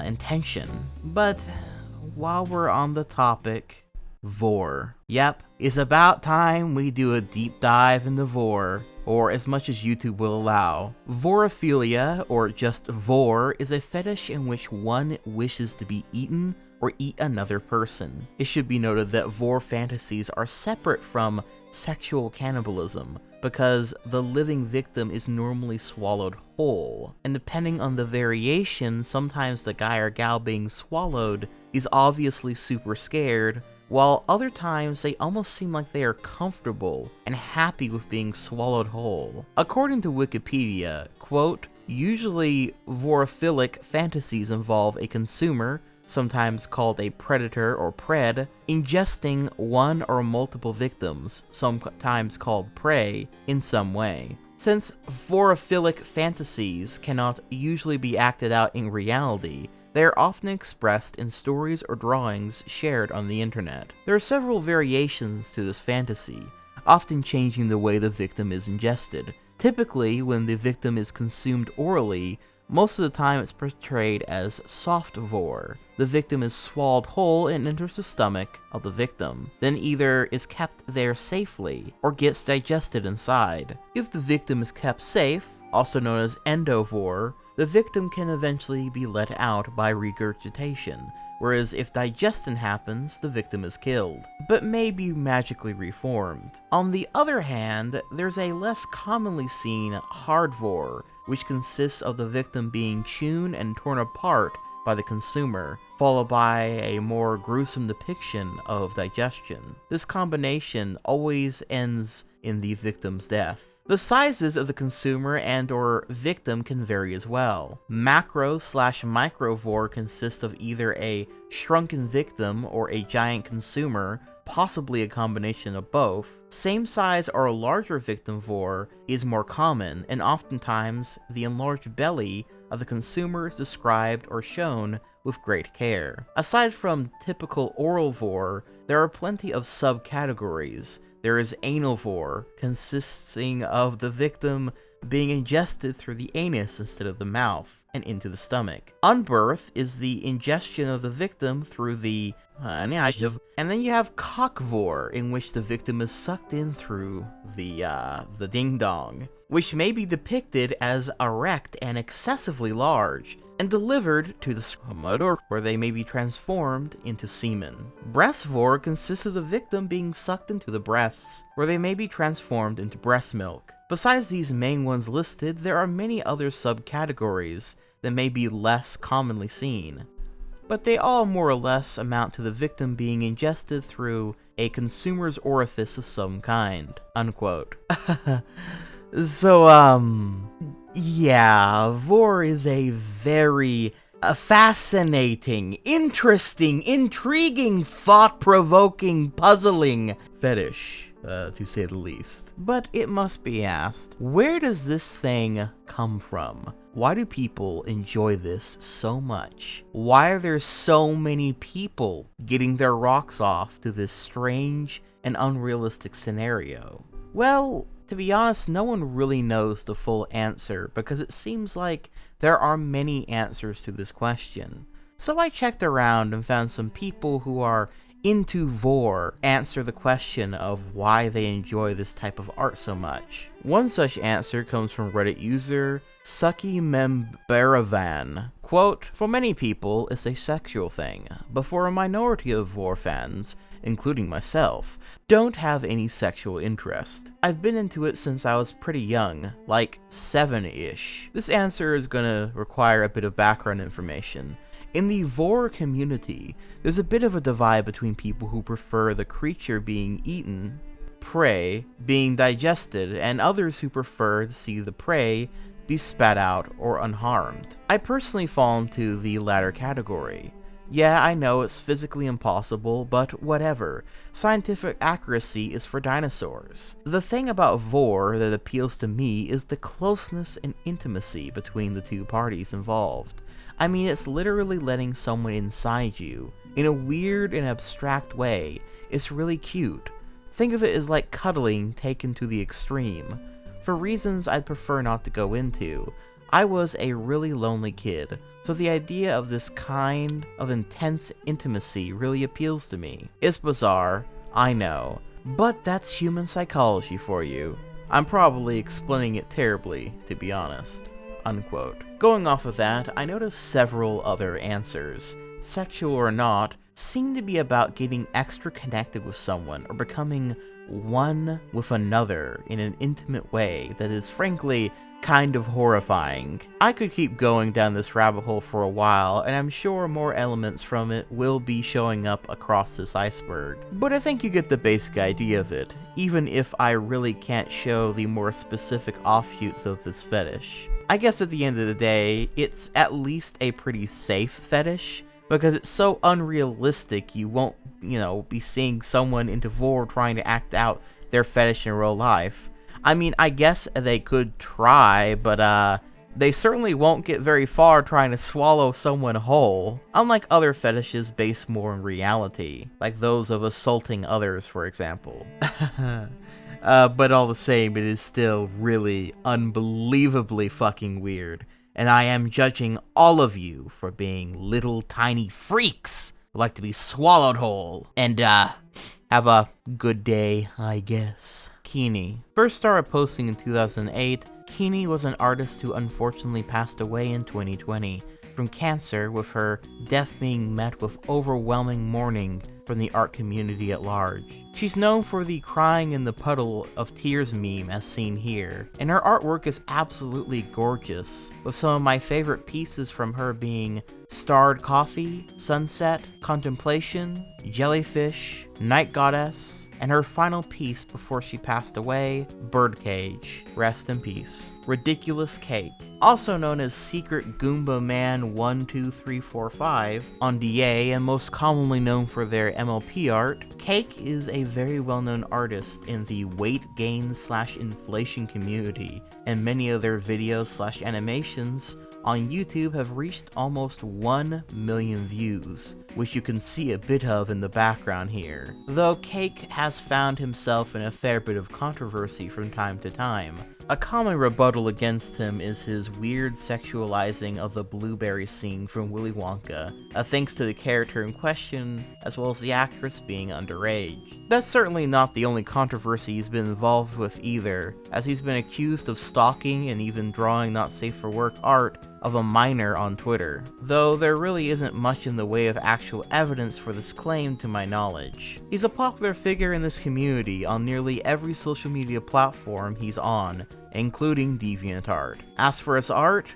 Speaker 1: intention. But while we're on the topic, vor. Yep, it's about time we do a deep dive into vor, or as much as YouTube will allow. Vorophilia, or just vor, is a fetish in which one wishes to be eaten or eat another person. It should be noted that vor fantasies are separate from sexual cannibalism, because the living victim is normally swallowed whole, and depending on the variation, sometimes the guy or gal being swallowed is obviously super scared, while other times they almost seem like they are comfortable and happy with being swallowed whole. According to Wikipedia, quote, usually vorophilic fantasies involve a consumer, sometimes called a predator or pred, ingesting one or multiple victims, sometimes called prey, in some way. Since vorophilic fantasies cannot usually be acted out in reality, they are often expressed in stories or drawings shared on the internet. There are several variations to this fantasy, often changing the way the victim is ingested. Typically, when the victim is consumed orally, most of the time it's portrayed as soft vor. The victim is swallowed whole and enters the stomach of the victim, then either is kept there safely or gets digested inside. If the victim is kept safe, also known as endovore, the victim can eventually be let out by regurgitation, whereas if digestion happens, the victim is killed, but may be magically reformed. On the other hand, there's a less commonly seen hardvore, which consists of the victim being chewed and torn apart by the consumer, followed by a more gruesome depiction of digestion. This combination always ends in the victim's death. The sizes of the consumer and or victim can vary as well. Macro/microvore consists of either a shrunken victim or a giant consumer, possibly a combination of both. Same size or larger victim vor is more common, and oftentimes the enlarged belly of the consumer is described or shown with great care. Aside from typical oral vor, there are plenty of subcategories, There is anal vor, consisting of the victim being ingested through the anus instead of the mouth and into the stomach. Unbirth is the ingestion of the victim through the and then you have cockvor, in which the victim is sucked in through the ding dong, which may be depicted as erect and excessively large, and delivered to the stomach, where they may be transformed into semen. Breastvor consists of the victim being sucked into the breasts, where they may be transformed into breast milk. Besides these main ones listed, there are many other subcategories that may be less commonly seen, but they all more or less amount to the victim being ingested through a consumer's orifice of some kind. Unquote. So, yeah, vor is a very fascinating, interesting, intriguing, thought-provoking, puzzling fetish, to say the least. But it must be asked, where does this thing come from? Why do people enjoy this so much? Why are there so many people getting their rocks off to this strange and unrealistic scenario? Well, to be honest, no one really knows the full answer, because it seems like there are many answers to this question. So I checked around and found some people who are into vor answer the question of why they enjoy this type of art so much. One such answer comes from Reddit user Sucky Memberavan. Quote, "For many people, it's a sexual thing, but for a minority of vor fans, including myself, don't have any sexual interest. I've been into it since I was pretty young, like 7-ish. This answer is gonna require a bit of background information. In the vor community, there's a bit of a divide between people who prefer the creature being eaten, prey being digested, and others who prefer to see the prey be spat out or unharmed. I personally fall into the latter category. Yeah, I know it's physically impossible, but whatever. Scientific accuracy is for dinosaurs. The thing about vor that appeals to me is the closeness and intimacy between the two parties involved. I mean, it's literally letting someone inside you, in a weird and abstract way. It's really cute. Think of it as like cuddling taken to the extreme. For reasons I'd prefer not to go into, I was a really lonely kid, so the idea of this kind of intense intimacy really appeals to me. It's bizarre, I know, but that's human psychology for you. I'm probably explaining it terribly, to be honest." Unquote. Going off of that, I noticed several other answers, sexual or not, seem to be about getting extra connected with someone or becoming one with another in an intimate way that is frankly kind of horrifying. I could keep going down this rabbit hole for a while, and I'm sure more elements from it will be showing up across this iceberg. But I think you get the basic idea of it, even if I really can't show the more specific offshoots of this fetish. I guess at the end of the day, it's at least a pretty safe fetish, because it's so unrealistic you won't, be seeing someone into vor trying to act out their fetish in real life. I mean, I guess they could try, but they certainly won't get very far trying to swallow someone whole, unlike other fetishes based more in reality, like those of assaulting others, for example. But all the same, it is still really unbelievably fucking weird, and I am judging all of you for being little tiny freaks who like to be swallowed whole. And have a good day, I guess. Kini. First started posting in 2008, Kini was an artist who unfortunately passed away in 2020 from cancer, with her death being met with overwhelming mourning from the art community at large. She's known for the crying in the puddle of tears meme as seen here, and her artwork is absolutely gorgeous, with some of my favorite pieces from her being Starred Coffee, Sunset, Contemplation, Jellyfish, Night Goddess, and her final piece before she passed away, Birdcage, rest in peace. Ridiculous Cake, also known as Secret Goomba Man 12345 on DA, and most commonly known for their MLP art, Cake is a very well-known artist in the weight gain / inflation community, and many of their videos / animations on YouTube have reached almost 1 million views, which you can see a bit of in the background here, though Cake has found himself in a fair bit of controversy from time to time. A common rebuttal against him is his weird sexualizing of the blueberry scene from Willy Wonka, thanks to the character in question, as well as the actress being underage. That's certainly not the only controversy he's been involved with either, as he's been accused of stalking and even drawing not safe for work art of a minor on Twitter, though there really isn't much in the way of actual evidence for this claim to my knowledge. He's a popular figure in this community on nearly every social media platform he's on, including DeviantART. As for his art,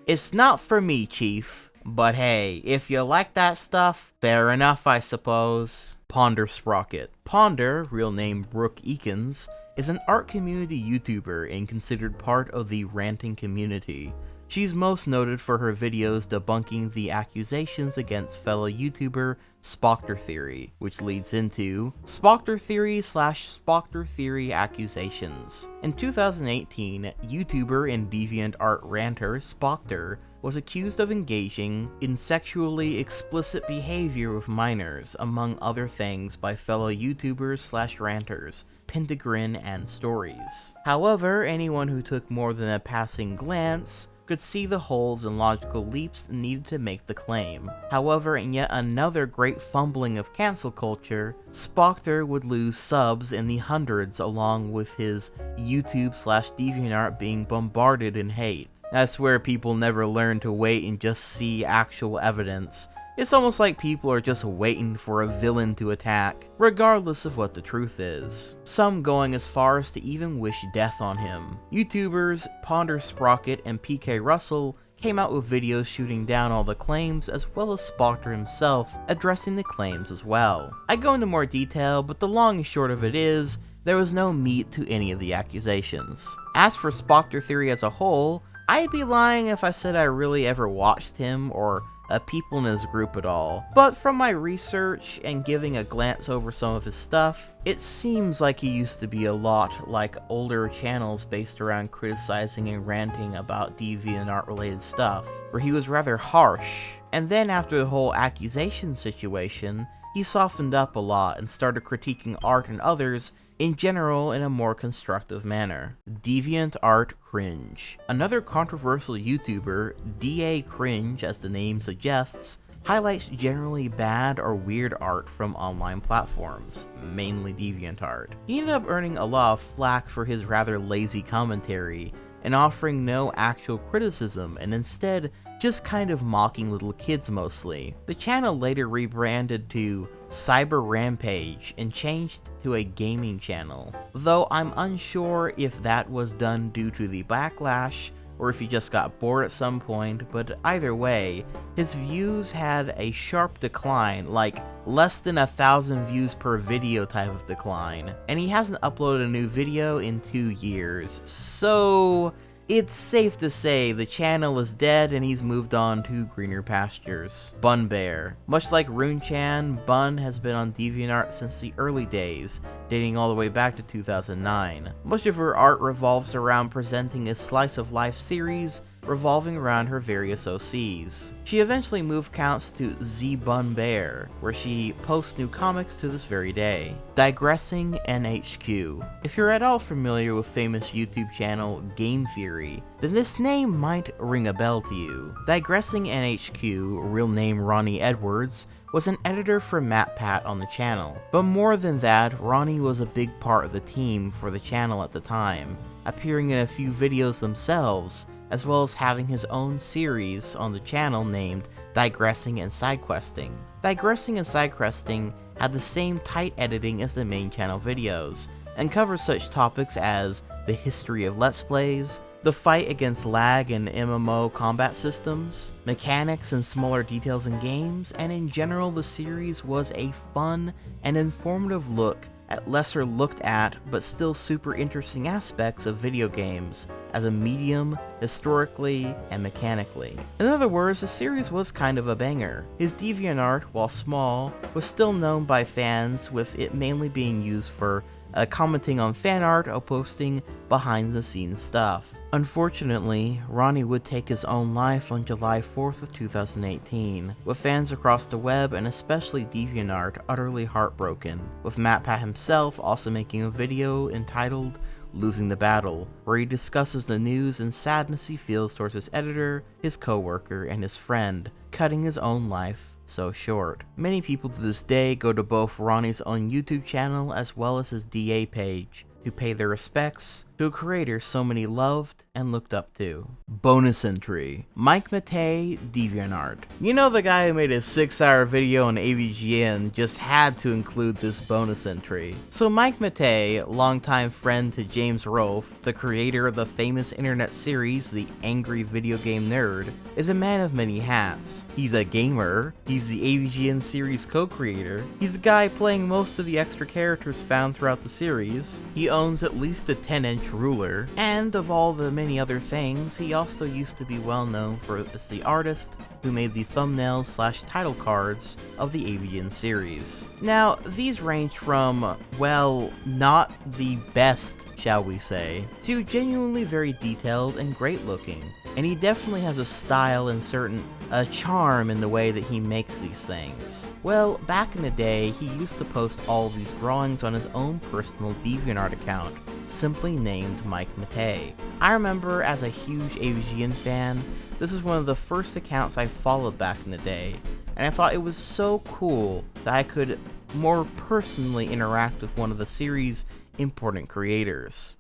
Speaker 1: it's not for me, Chief. But hey, if you like that stuff, fair enough, I suppose. Ponder Sprocket. Ponder, real name Brooke Eakins, is an art community YouTuber and considered part of the ranting community. She's most noted for her videos debunking the accusations against fellow YouTuber Spoctor Theory, which leads into Spoctor Theory / Spoctor Theory accusations. In 2018, YouTuber and DeviantArt ranter Spoctor was accused of engaging in sexually explicit behavior with minors, among other things, by fellow YouTubers / ranters, Pentagrin and Stories. However, anyone who took more than a passing glance could see the holes and logical leaps needed to make the claim. However, in yet another great fumbling of cancel culture, Spoctor would lose subs in the hundreds along with his YouTube / DeviantArt being bombarded in hate. I swear people never learn to wait and just see actual evidence. It's almost like people are just waiting for a villain to attack, regardless of what the truth is. Some going as far as to even wish death on him. YouTubers Ponder Sprocket and PK Russell came out with videos shooting down all the claims, as well as Spoctor himself addressing the claims as well. I go into more detail, but the long and short of it is, there was no meat to any of the accusations. As for Spoctor Theory as a whole, I'd be lying if I said I really ever watched him or people in his group at all, but from my research and giving a glance over some of his stuff, it seems like he used to be a lot like older channels based around criticizing and ranting about DeviantArt related stuff, where he was rather harsh, and then after the whole accusation situation, he softened up a lot and started critiquing art and others in general in a more constructive manner. DeviantArt Cringe. Another controversial YouTuber, DA Cringe as the name suggests, highlights generally bad or weird art from online platforms, mainly DeviantArt. He ended up earning a lot of flack for his rather lazy commentary and offering no actual criticism and instead just kind of mocking little kids mostly. The channel later rebranded to Cyber Rampage and changed to a gaming channel, though I'm unsure if that was done due to the backlash or if he just got bored at some point, but either way, his views had a sharp decline, like less than 1,000 views per video type of decline, and he hasn't uploaded a new video in 2 years, so it's safe to say the channel is dead and he's moved on to greener pastures. Bun Bear. Much like Rune-chan, Bun has been on DeviantArt since the early days, dating all the way back to 2009. Much of her art revolves around presenting a slice of life series revolving around her various OCs. She eventually moved counts to Z Bun Bear, where she posts new comics to this very day. Digressing NHQ. If you're at all familiar with famous YouTube channel Game Theory, then this name might ring a bell to you. Digressing NHQ, real name Ronnie Edwards, was an editor for MatPat on the channel. But more than that, Ronnie was a big part of the team for the channel at the time, appearing in a few videos themselves, as well as having his own series on the channel named Digressing and Sidequesting. Digressing and Sidequesting had the same tight editing as the main channel videos, and covered such topics as the history of Let's Plays, the fight against lag in MMO combat systems, mechanics and smaller details in games, and in general the series was a fun and informative look at lesser looked at but still super interesting aspects of video games as a medium, historically and mechanically. In other words, the series was kind of a banger. His DeviantArt, while small, was still known by fans, with it mainly being used for commenting on fan art or posting behind the scenes stuff. Unfortunately, Ronnie would take his own life on July 4th of 2018, with fans across the web and especially DeviantArt utterly heartbroken, with MatPat himself also making a video entitled Losing the Battle, where he discusses the news and sadness he feels towards his editor, his co-worker, and his friend, cutting his own life so short. Many people to this day go to both Ronnie's own YouTube channel as well as his DA page to pay their respects to a creator so many loved and looked up to. Bonus entry: Mike Matei, DeviantArt. You know, the guy who made a 6-hour video on AVGN just had to include this bonus entry. So Mike Matei, longtime friend to James Rolfe, the creator of the famous internet series The Angry Video Game Nerd, is a man of many hats. He's a gamer, he's the AVGN series co-creator, he's the guy playing most of the extra characters found throughout the series, he owns at least a 10-inch ruler, and of all the many other things, he also used to be well known as the artist who made the thumbnails / title cards of the AVGN series. Now, these range from, well, not the best, shall we say, to genuinely very detailed and great looking. And he definitely has a style and a charm in the way that he makes these things. Well, back in the day, he used to post all of these drawings on his own personal DeviantArt account, simply named Mike Matei. I remember, as a huge AVGN fan, this is one of the first accounts I followed back in the day, and I thought it was so cool that I could more personally interact with one of the series' important creators.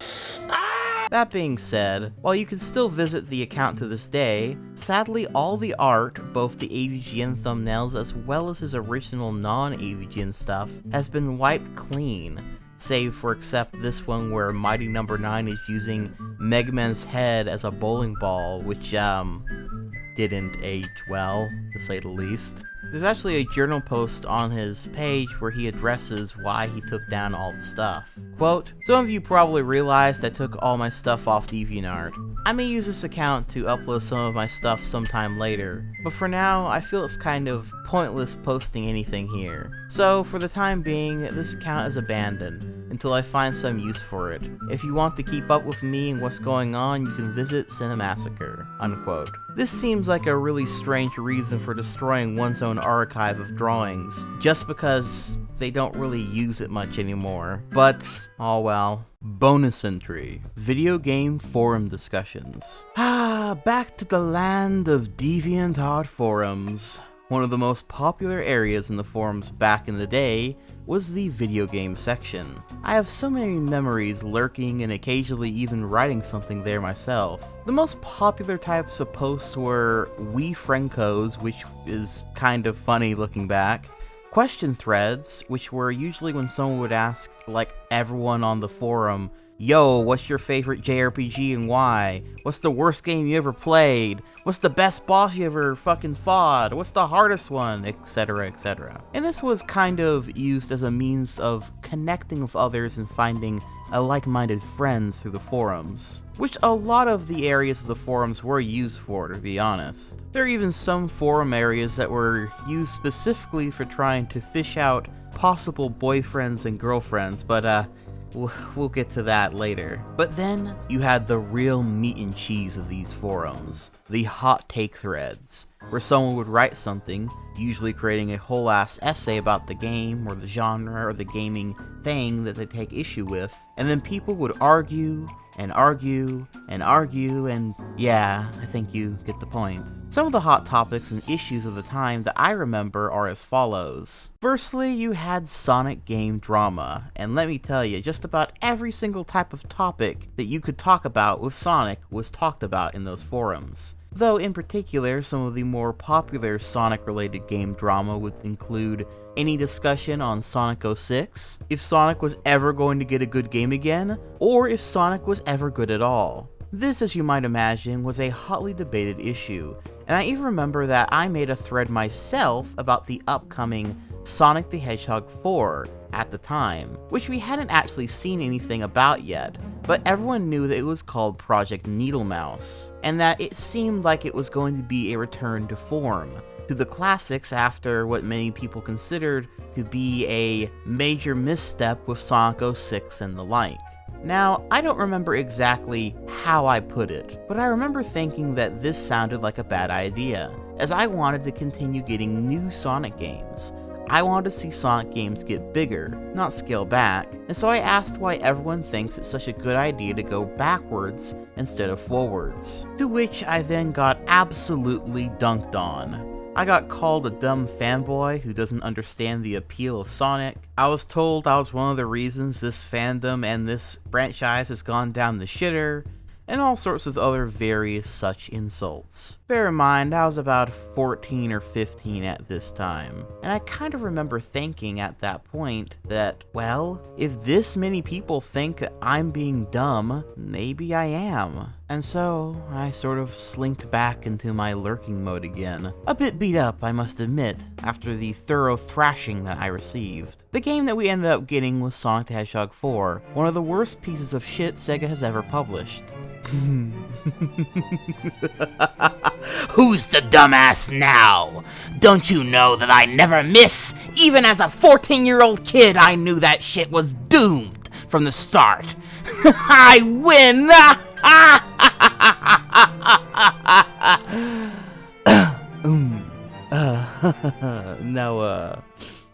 Speaker 1: That being said, while you can still visit the account to this day, sadly all the art, both the AVGN thumbnails as well as his original non-AVGN stuff, has been wiped clean, save for except this one where Mighty Number 9 is using Mega Man's head as a bowling ball, which didn't age well, to say the least. There's actually a journal post on his page where he addresses why he took down all the stuff. Quote, "Some of you probably realized I took all my stuff off DeviantArt. I may use this account to upload some of my stuff sometime later, but for now, I feel it's kind of pointless posting anything here. So, for the time being, this account is abandoned until I find some use for it. If you want to keep up with me and what's going on, you can visit Cinemassacre." Unquote. This seems like a really strange reason for destroying one's own archive of drawings, just because they don't really use it much anymore. But, oh well. Bonus entry: Video game forum discussions. Back to the land of DeviantArt forums. One of the most popular areas in the forums back in the day was the video game section. I have so many memories lurking and occasionally even writing something there myself. The most popular types of posts were We Frencos, which is kind of funny looking back, question threads, which were usually when someone would ask, like, everyone on the forum, "Yo, what's your favorite JRPG and why? What's the worst game you ever played? What's the best boss you ever fucking fought? What's the hardest one?" etc, etc. And this was kind of used as a means of connecting with others and finding like-minded friends through the forums, which a lot of the areas of the forums were used for, to be honest. There are even some forum areas that were used specifically for trying to fish out possible boyfriends and girlfriends, but we'll get to that later. But then, you had the real meat and cheese of these forums, the hot take threads, where someone would write something, usually creating a whole ass essay about the game, or the genre, or the gaming thing that they take issue with, and then people would argue, and argue, and argue, and yeah, I think you get the point. Some of the hot topics and issues of the time that I remember are as follows. Firstly, you had Sonic game drama, and let me tell you, just about every single type of topic that you could talk about with Sonic was talked about in those forums. Though in particular, some of the more popular Sonic-related game drama would include any discussion on Sonic 06, if Sonic was ever going to get a good game again, or if Sonic was ever good at all. This, as you might imagine, was a hotly debated issue, and I even remember that I made a thread myself about the upcoming Sonic the Hedgehog 4 at the time, which we hadn't actually seen anything about yet, but everyone knew that it was called Project Needlemouse, and that it seemed like it was going to be a return to form, to the classics after what many people considered to be a major misstep with Sonic 06 and the like. Now, I don't remember exactly how I put it, but I remember thinking that this sounded like a bad idea, as I wanted to continue getting new Sonic games. I wanted to see Sonic games get bigger, not scale back, and so I asked why everyone thinks it's such a good idea to go backwards instead of forwards. To which I then got absolutely dunked on. I got called a dumb fanboy who doesn't understand the appeal of Sonic. I was told I was one of the reasons this fandom and this franchise has gone down the shitter, and all sorts of other various such insults. Bear in mind, I was about 14 or 15 at this time, and I kind of remember thinking at that point that, well, if this many people think I'm being dumb, maybe I am. And so, I sort of slinked back into my lurking mode again. A bit beat up, I must admit, after the thorough thrashing that I received. The game that we ended up getting was Sonic the Hedgehog 4, one of the worst pieces of shit Sega has ever published.
Speaker 2: Who's the dumbass now? Don't you know that I never miss? Even as a 14-year-old kid, I knew that shit was doomed from the start. I win!
Speaker 1: Now,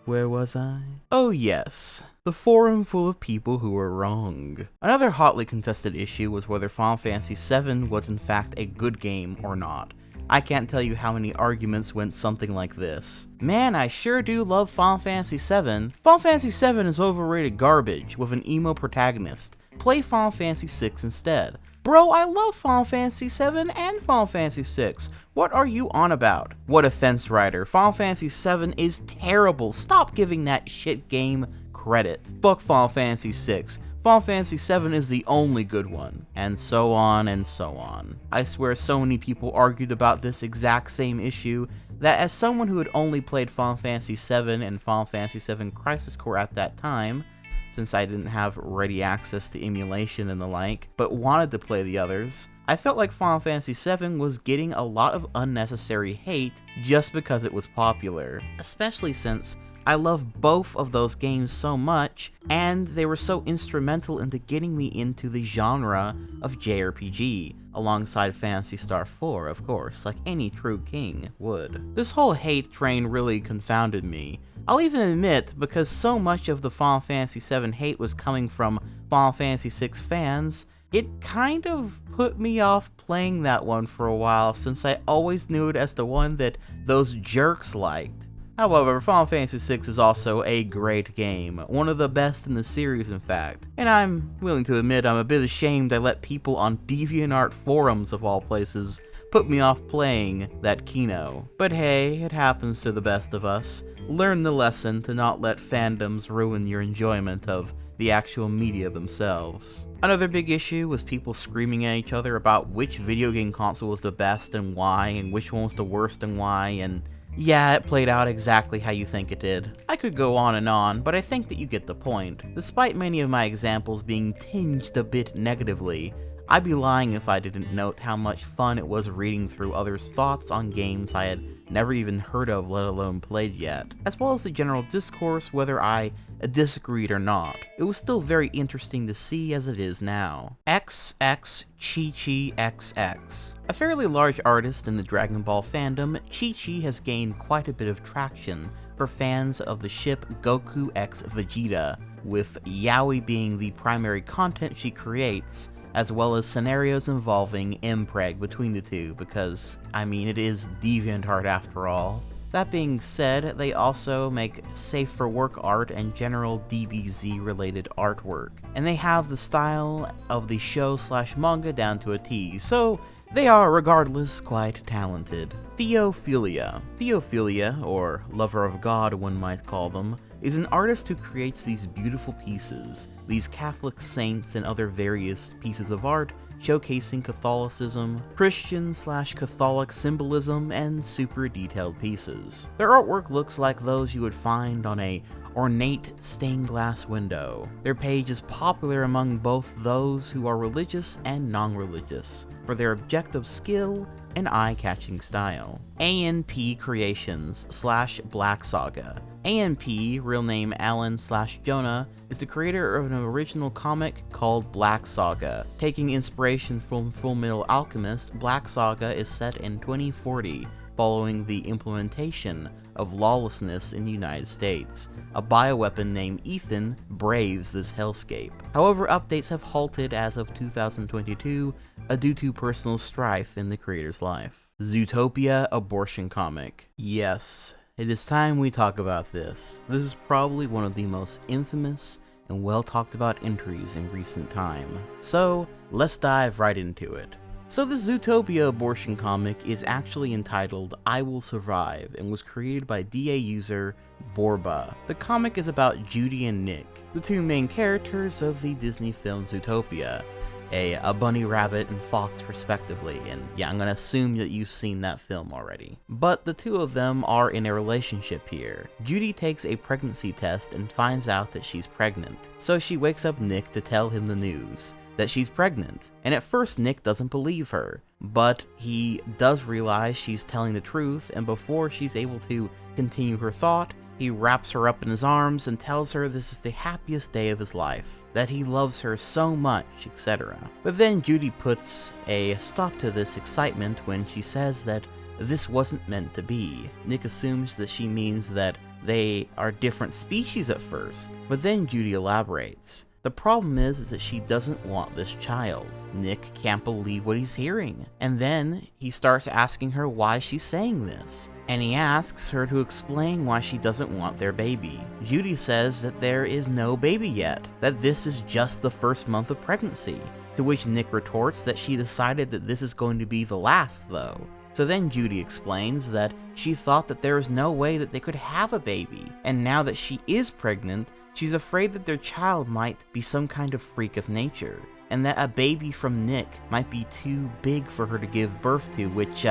Speaker 1: where was I? Oh yes, the forum full of people who were wrong. Another hotly contested issue was whether Final Fantasy VII was in fact a good game or not. I can't tell you how many arguments went something like this. Man, I sure do love Final Fantasy VII. Final Fantasy VII is overrated garbage with an emo protagonist. Play Final Fantasy VI instead. Bro, I love Final Fantasy VII and Final Fantasy VI. What are you on about? What offense, Ryder. Final Fantasy VII is terrible. Stop giving that shit game credit. Fuck Final Fantasy VI. Final Fantasy VII is the only good one. And so on and so on. I swear so many people argued about this exact same issue that as someone who had only played Final Fantasy VII and Final Fantasy VII Crisis Core at that time, since I didn't have ready access to emulation and the like, but wanted to play the others, I felt like Final Fantasy VII was getting a lot of unnecessary hate just because it was popular, especially since I love both of those games so much, and they were so instrumental into getting me into the genre of JRPG, alongside Phantasy Star 4, of course, like any true king would. This whole hate train really confounded me. I'll even admit, because so much of the Final Fantasy VII hate was coming from Final Fantasy VI fans, it kind of put me off playing that one for a while, since I always knew it as the one that those jerks liked. However, Final Fantasy VI is also a great game, one of the best in the series in fact, and I'm willing to admit I'm a bit ashamed I let people on DeviantArt forums of all places put me off playing that Kino. But hey, it happens to the best of us. Learn the lesson to not let fandoms ruin your enjoyment of the actual media themselves. Another big issue was people screaming at each other about which video game console was the best and why, and which one was the worst and why, and yeah, it played out exactly how you think it did. I could go on, but I think that you get the point. Despite many of my examples being tinged a bit negatively, I'd be lying if I didn't note how much fun it was reading through others' thoughts on games I had never even heard of, let alone played yet, as well as the general discourse whether I disagreed or not. It was still very interesting to see as it is now. XX Chi-Chi-XX. A fairly large artist in the Dragon Ball fandom, Chi-Chi has gained quite a bit of traction for fans of the ship Goku X Vegeta, with yaoi being the primary content she creates, as well as scenarios involving Impreg between the two, because, I mean, it is DeviantArt after all. That being said, they also make safe for work art and general DBZ related artwork, and they have the style of the show/manga down to a T, so they are regardless quite talented. Theophilia. Theophilia, or Lover of God one might call them, is an artist who creates these beautiful pieces, these Catholic saints and other various pieces of art showcasing Catholicism, Christian/Catholic symbolism, and super detailed pieces. Their artwork looks like those you would find on a ornate stained glass window. Their page is popular among both those who are religious and non-religious for their objective skill and eye-catching style. ANP Creations /Black Saga. AMP, real name Alan/Jonah, is the creator of an original comic called Black Saga. Taking inspiration from Full Metal Alchemist, Black Saga is set in 2040, following the implementation of lawlessness in the United States. A bioweapon named Ethan braves this hellscape. However, updates have halted as of 2022 due to personal strife in the creator's life. Zootopia abortion comic. Yes, it is time we talk about this. This is probably one of the most infamous and well talked about entries in recent time. So, let's dive right into it. So the Zootopia abortion comic is actually entitled I Will Survive and was created by DA user Borba. The comic is about Judy and Nick, the two main characters of the Disney film Zootopia, a bunny rabbit and fox respectively, and yeah, I'm gonna assume that you've seen that film already. But the two of them are in a relationship here. Judy takes a pregnancy test and finds out that she's pregnant, so she wakes up Nick to tell him the news that she's pregnant, and at first Nick doesn't believe her, but he does realize she's telling the truth, and before she's able to continue her thought, he wraps her up in his arms and tells her this is the happiest day of his life, that he loves her so much, etc. But then Judy puts a stop to this excitement when she says that this wasn't meant to be. Nick assumes that she means that they are different species at first, but then Judy elaborates. The problem is that she doesn't want this child. Nick can't believe what he's hearing, and then he starts asking her why she's saying this, and he asks her to explain why she doesn't want their baby. Judy says that there is no baby yet, that this is just the first month of pregnancy, to which Nick retorts that she decided that this is going to be the last though. So then Judy explains that she thought that there was no way that they could have a baby, and now that she is pregnant, she's afraid that their child might be some kind of freak of nature, and that a baby from Nick might be too big for her to give birth to, which,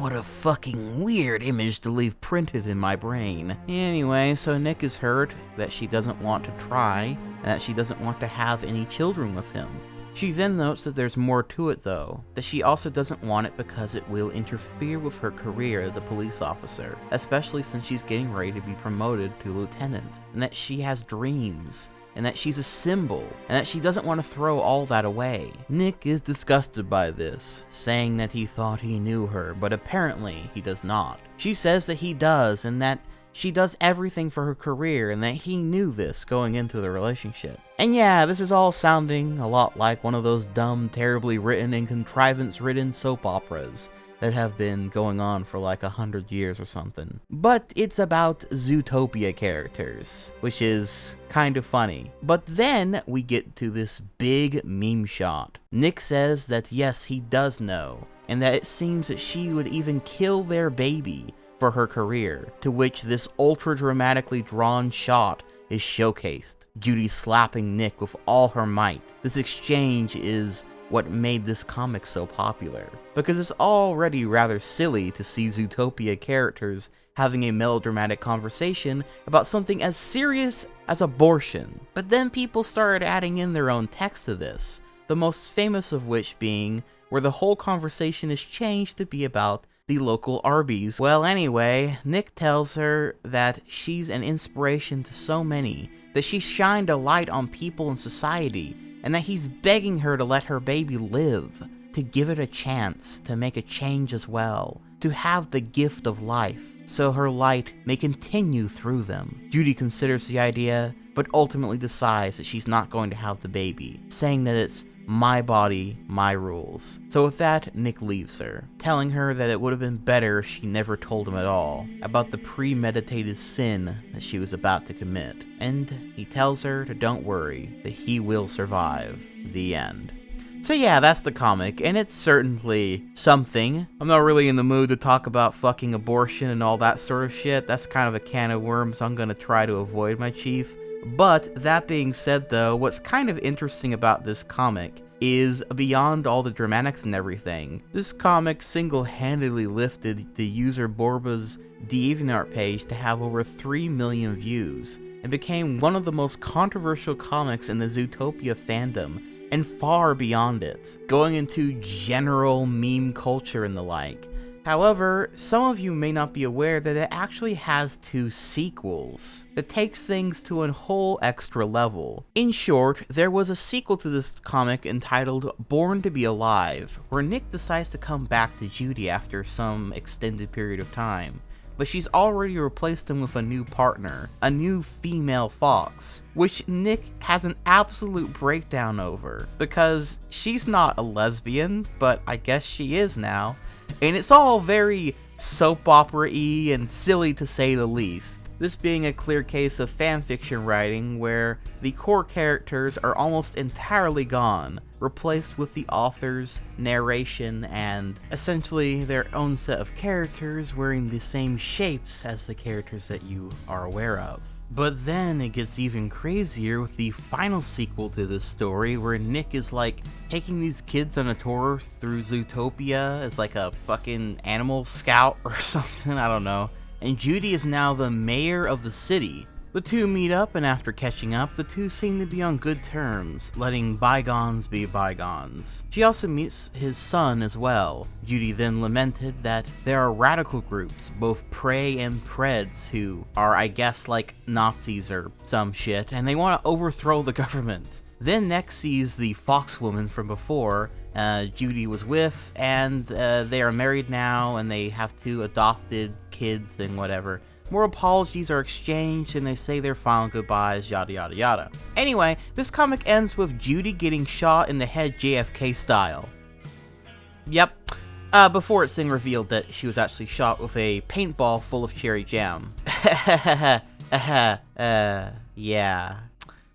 Speaker 1: what a fucking weird image to leave printed in my brain. Anyway, so Nick is hurt that she doesn't want to try, and that she doesn't want to have any children with him. She then notes that there's more to it though, that she also doesn't want it because it will interfere with her career as a police officer, especially since she's getting ready to be promoted to lieutenant, and that she has dreams, and that she's a symbol, and that she doesn't want to throw all that away. Nick is disgusted by this, saying that he thought he knew her, but apparently he does not. She says that he does, and that she does everything for her career, and that he knew this going into the relationship. And yeah, this is all sounding a lot like one of those dumb, terribly written and contrivance-ridden soap operas that have been going on for like 100 years or something. But it's about Zootopia characters, which is kind of funny. But then we get to this big meme shot. Nick says that yes, he does know, and that it seems that she would even kill their baby for her career, to which this ultra dramatically drawn shot is showcased. Judy slapping Nick with all her might. This exchange is what made this comic so popular, because it's already rather silly to see Zootopia characters having a melodramatic conversation about something as serious as abortion. But then people started adding in their own text to this, the most famous of which being where the whole conversation is changed to be about the local Arby's. Well, anyway, Nick tells her that she's an inspiration to so many, that she shined a light on people in society, and that he's begging her to let her baby live, to give it a chance, to make a change as well, to have the gift of life, so her light may continue through them. Judy considers the idea, but ultimately decides that she's not going to have the baby, saying that it's my body, my rules. So with that, Nick leaves her, telling her that it would have been better if she never told him at all about the premeditated sin that she was about to commit. And he tells her to don't worry, that he will survive. The end. So yeah, that's the comic, and it's certainly something. I'm not really in the mood to talk about fucking abortion and all that sort of shit. That's kind of a can of worms I'm gonna try to avoid, my chief. But that being said though, what's kind of interesting about this comic is beyond all the dramatics and everything, this comic single-handedly lifted the user Borba's DeviantArt page to have over 3 million views, and became one of the most controversial comics in the Zootopia fandom, and far beyond it, going into general meme culture and the like. However, some of you may not be aware that it actually has 2 sequels that takes things to a whole extra level. In short, there was a sequel to this comic entitled Born to Be Alive, where Nick decides to come back to Judy after some extended period of time. But she's already replaced him with a new partner, a new female fox, which Nick has an absolute breakdown over, because she's not a lesbian, but I guess she is now, and it's all very soap opera-y and silly to say the least. This being a clear case of fanfiction writing where the core characters are almost entirely gone, replaced with the author's narration and essentially their own set of characters wearing the same shapes as the characters that you are aware of. But then it gets even crazier with the final sequel to this story where Nick is like taking these kids on a tour through Zootopia as like a fucking animal scout or something, I don't know. And Judy is now the mayor of the city. The two meet up, and after catching up, the two seem to be on good terms, letting bygones be bygones. She also meets his son as well. Judy then lamented that there are radical groups, both Prey and Preds, who are, I guess, like Nazis or some shit, and they want to overthrow the government. Then next sees the fox woman from before, Judy was with, and they are married now, and they have 2 adopted kids and whatever. More apologies are exchanged, and they say their final goodbyes, yada yada yada. Anyway, this comic ends with Judy getting shot in the head JFK style. Yep. Before it's then revealed that she was actually shot with a paintball full of cherry jam. Yeah.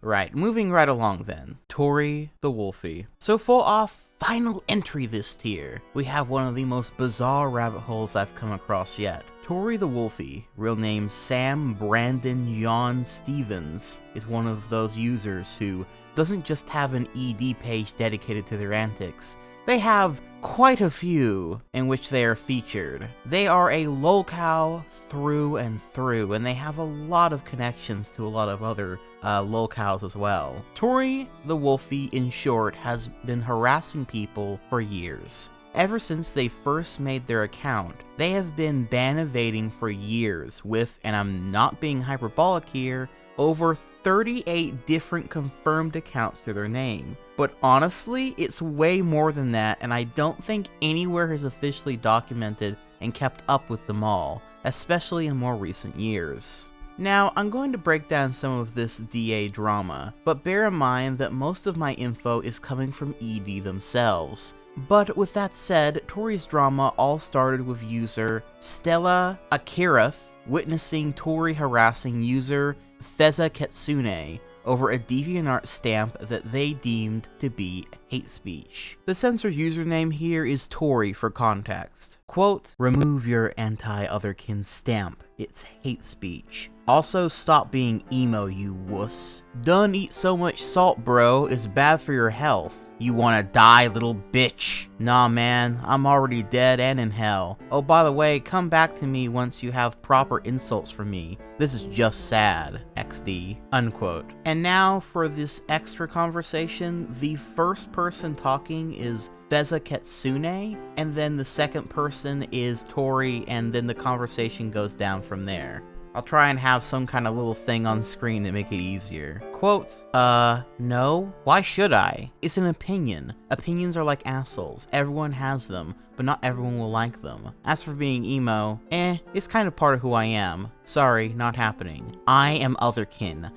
Speaker 1: Right, moving right along then. Tori the Wolfie. So for our final entry this tier, we have one of the most bizarre rabbit holes I've come across yet. Tori the Wolfie, real name Sam Brandon Yon Stevens, is one of those users who doesn't just have an ED page dedicated to their antics. They have quite a few in which they are featured. They are a lolcow through and through, and they have a lot of connections to a lot of other lolcows as well. Tori the Wolfie, in short, has been harassing people for years. Ever since they first made their account, they have been ban evading for years with, and I'm not being hyperbolic here, over 38 different confirmed accounts to their name. But honestly, it's way more than that, and I don't think anywhere has officially documented and kept up with them all, especially in more recent years. Now, I'm going to break down some of this DA drama, but bear in mind that most of my info is coming from ED themselves. But with that said, Tori's drama all started with user Stella Akirath witnessing Tori harassing user Feza Ketsune over a DeviantArt stamp that they deemed to be hate speech. The censored username here is Tori for context. Quote, "Remove your anti-otherkin stamp. It's hate speech. Also, stop being emo, you wuss. Don't eat so much salt, bro. It's bad for your health. You wanna die, little bitch? Nah, man, I'm already dead and in hell. Oh, by the way, come back to me once you have proper insults from me. This is just sad. XD." Unquote. And now for this extra conversation, the first person talking is Feza Ketsune, and then the second person is Tori, and then the conversation goes down from there. I'll try and have some kind of little thing on screen to make it easier. Quote, no? Why should I? It's an opinion. Opinions are like assholes. Everyone has them, but not everyone will like them. As for being emo, it's kind of part of who I am. Sorry, not happening. I am otherkin.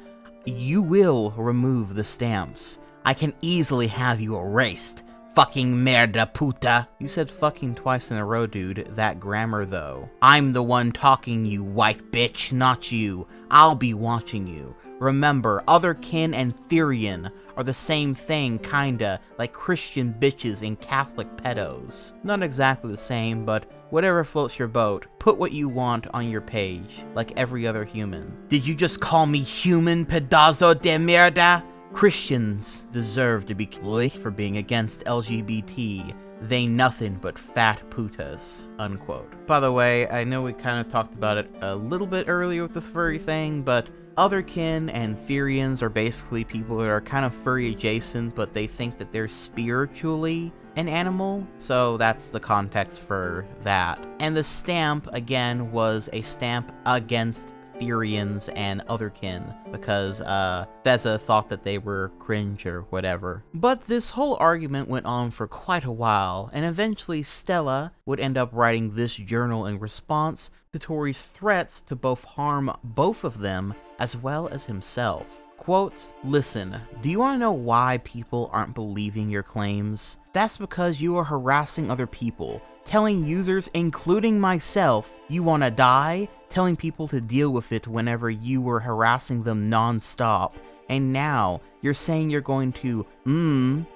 Speaker 1: You will remove the stamps. I can easily have you erased. Fucking merda puta. You said fucking twice in a row, dude. That grammar, though. I'm the one talking, you white bitch, not you. I'll be watching you. Remember, otherkin and Therian are the same thing, kinda, like Christian bitches and Catholic pedos. Not exactly the same, but whatever floats your boat. Put what you want on your page, like every other human. Did you just call me human, pedazo de merda? Christians deserve to be killed for being against LGBT. They nothing but fat putas. Unquote. By the way, I know we kind of talked about it a little bit earlier with the furry thing, but Otherkin and Therians are basically people that are kind of furry adjacent, but they think that they're spiritually an animal, so that's the context for that. And the stamp, again, was a stamp against Therians and Otherkin, because Feza thought that they were cringe or whatever. But this whole argument went on for quite a while, and eventually Stella would end up writing this journal in response to Tori's threats to both harm both of them as well as himself. Quote, "Listen, do you want to know why people aren't believing your claims? That's because you are harassing other people, telling users, including myself, you want to die, telling people to deal with it whenever you were harassing them non-stop, and now you're saying you're going to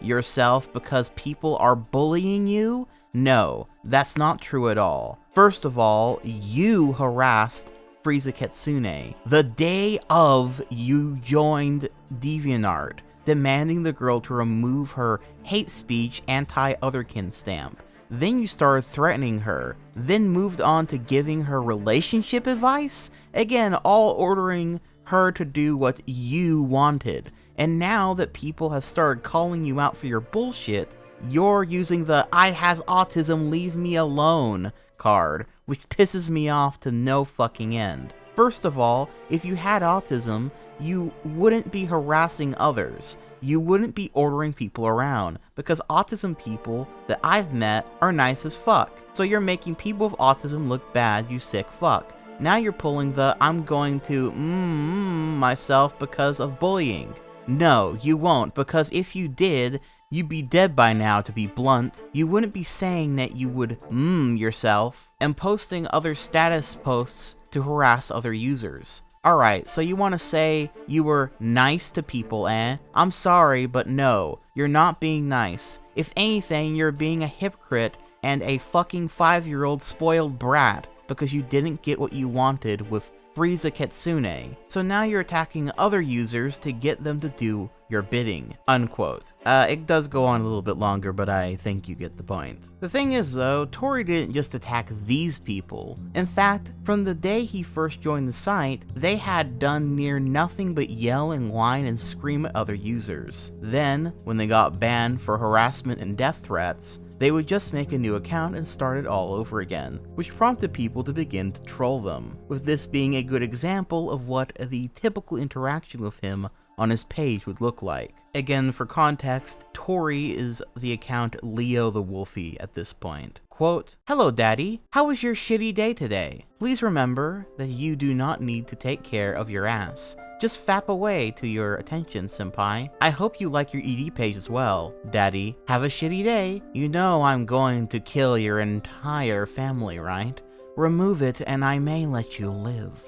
Speaker 1: yourself because people are bullying you? No, that's not true at all. First of all, you harassed Frieza Kitsune the day of you joined DeviantArt, demanding the girl to remove her hate speech anti-Otherkin stamp. Then you started threatening her, then moved on to giving her relationship advice? Again, all ordering her to do what you wanted. And now that people have started calling you out for your bullshit, you're using the "I has autism, leave me alone" card, which pisses me off to no fucking end. First of all, if you had autism, you wouldn't be harassing others. You wouldn't be ordering people around, because autism people that I've met are nice as fuck. So you're making people with autism look bad, you sick fuck. Now you're pulling the "I'm going to myself because of bullying." No, you won't, because if you did, you'd be dead by now, to be blunt. You wouldn't be saying that you would yourself and posting other status posts to harass other users. Alright, so you want to say you were nice to people, eh? I'm sorry, but no, you're not being nice. If anything, you're being a hypocrite and a fucking 5-year-old spoiled brat because you didn't get what you wanted with Frieza Kitsune. So now you're attacking other users to get them to do your bidding. Unquote. It does go on a little bit longer, but I think you get the point. The thing is though, Tori didn't just attack these people. In fact, from the day he first joined the site, they had done near nothing but yell and whine and scream at other users. Then, when they got banned for harassment and death threats, they would just make a new account and start it all over again, which prompted people to begin to troll them, with this being a good example of what the typical interaction with him on his page would look like. Again, for context, Tori is the account Leo the Wolfie at this point. Quote, "Hello daddy, how was your shitty day today? Please remember that you do not need to take care of your ass. Just fap away to your attention, senpai. I hope you like your ED page as well. Daddy, have a shitty day. You know I'm going to kill your entire family, right? Remove it and I may let you live.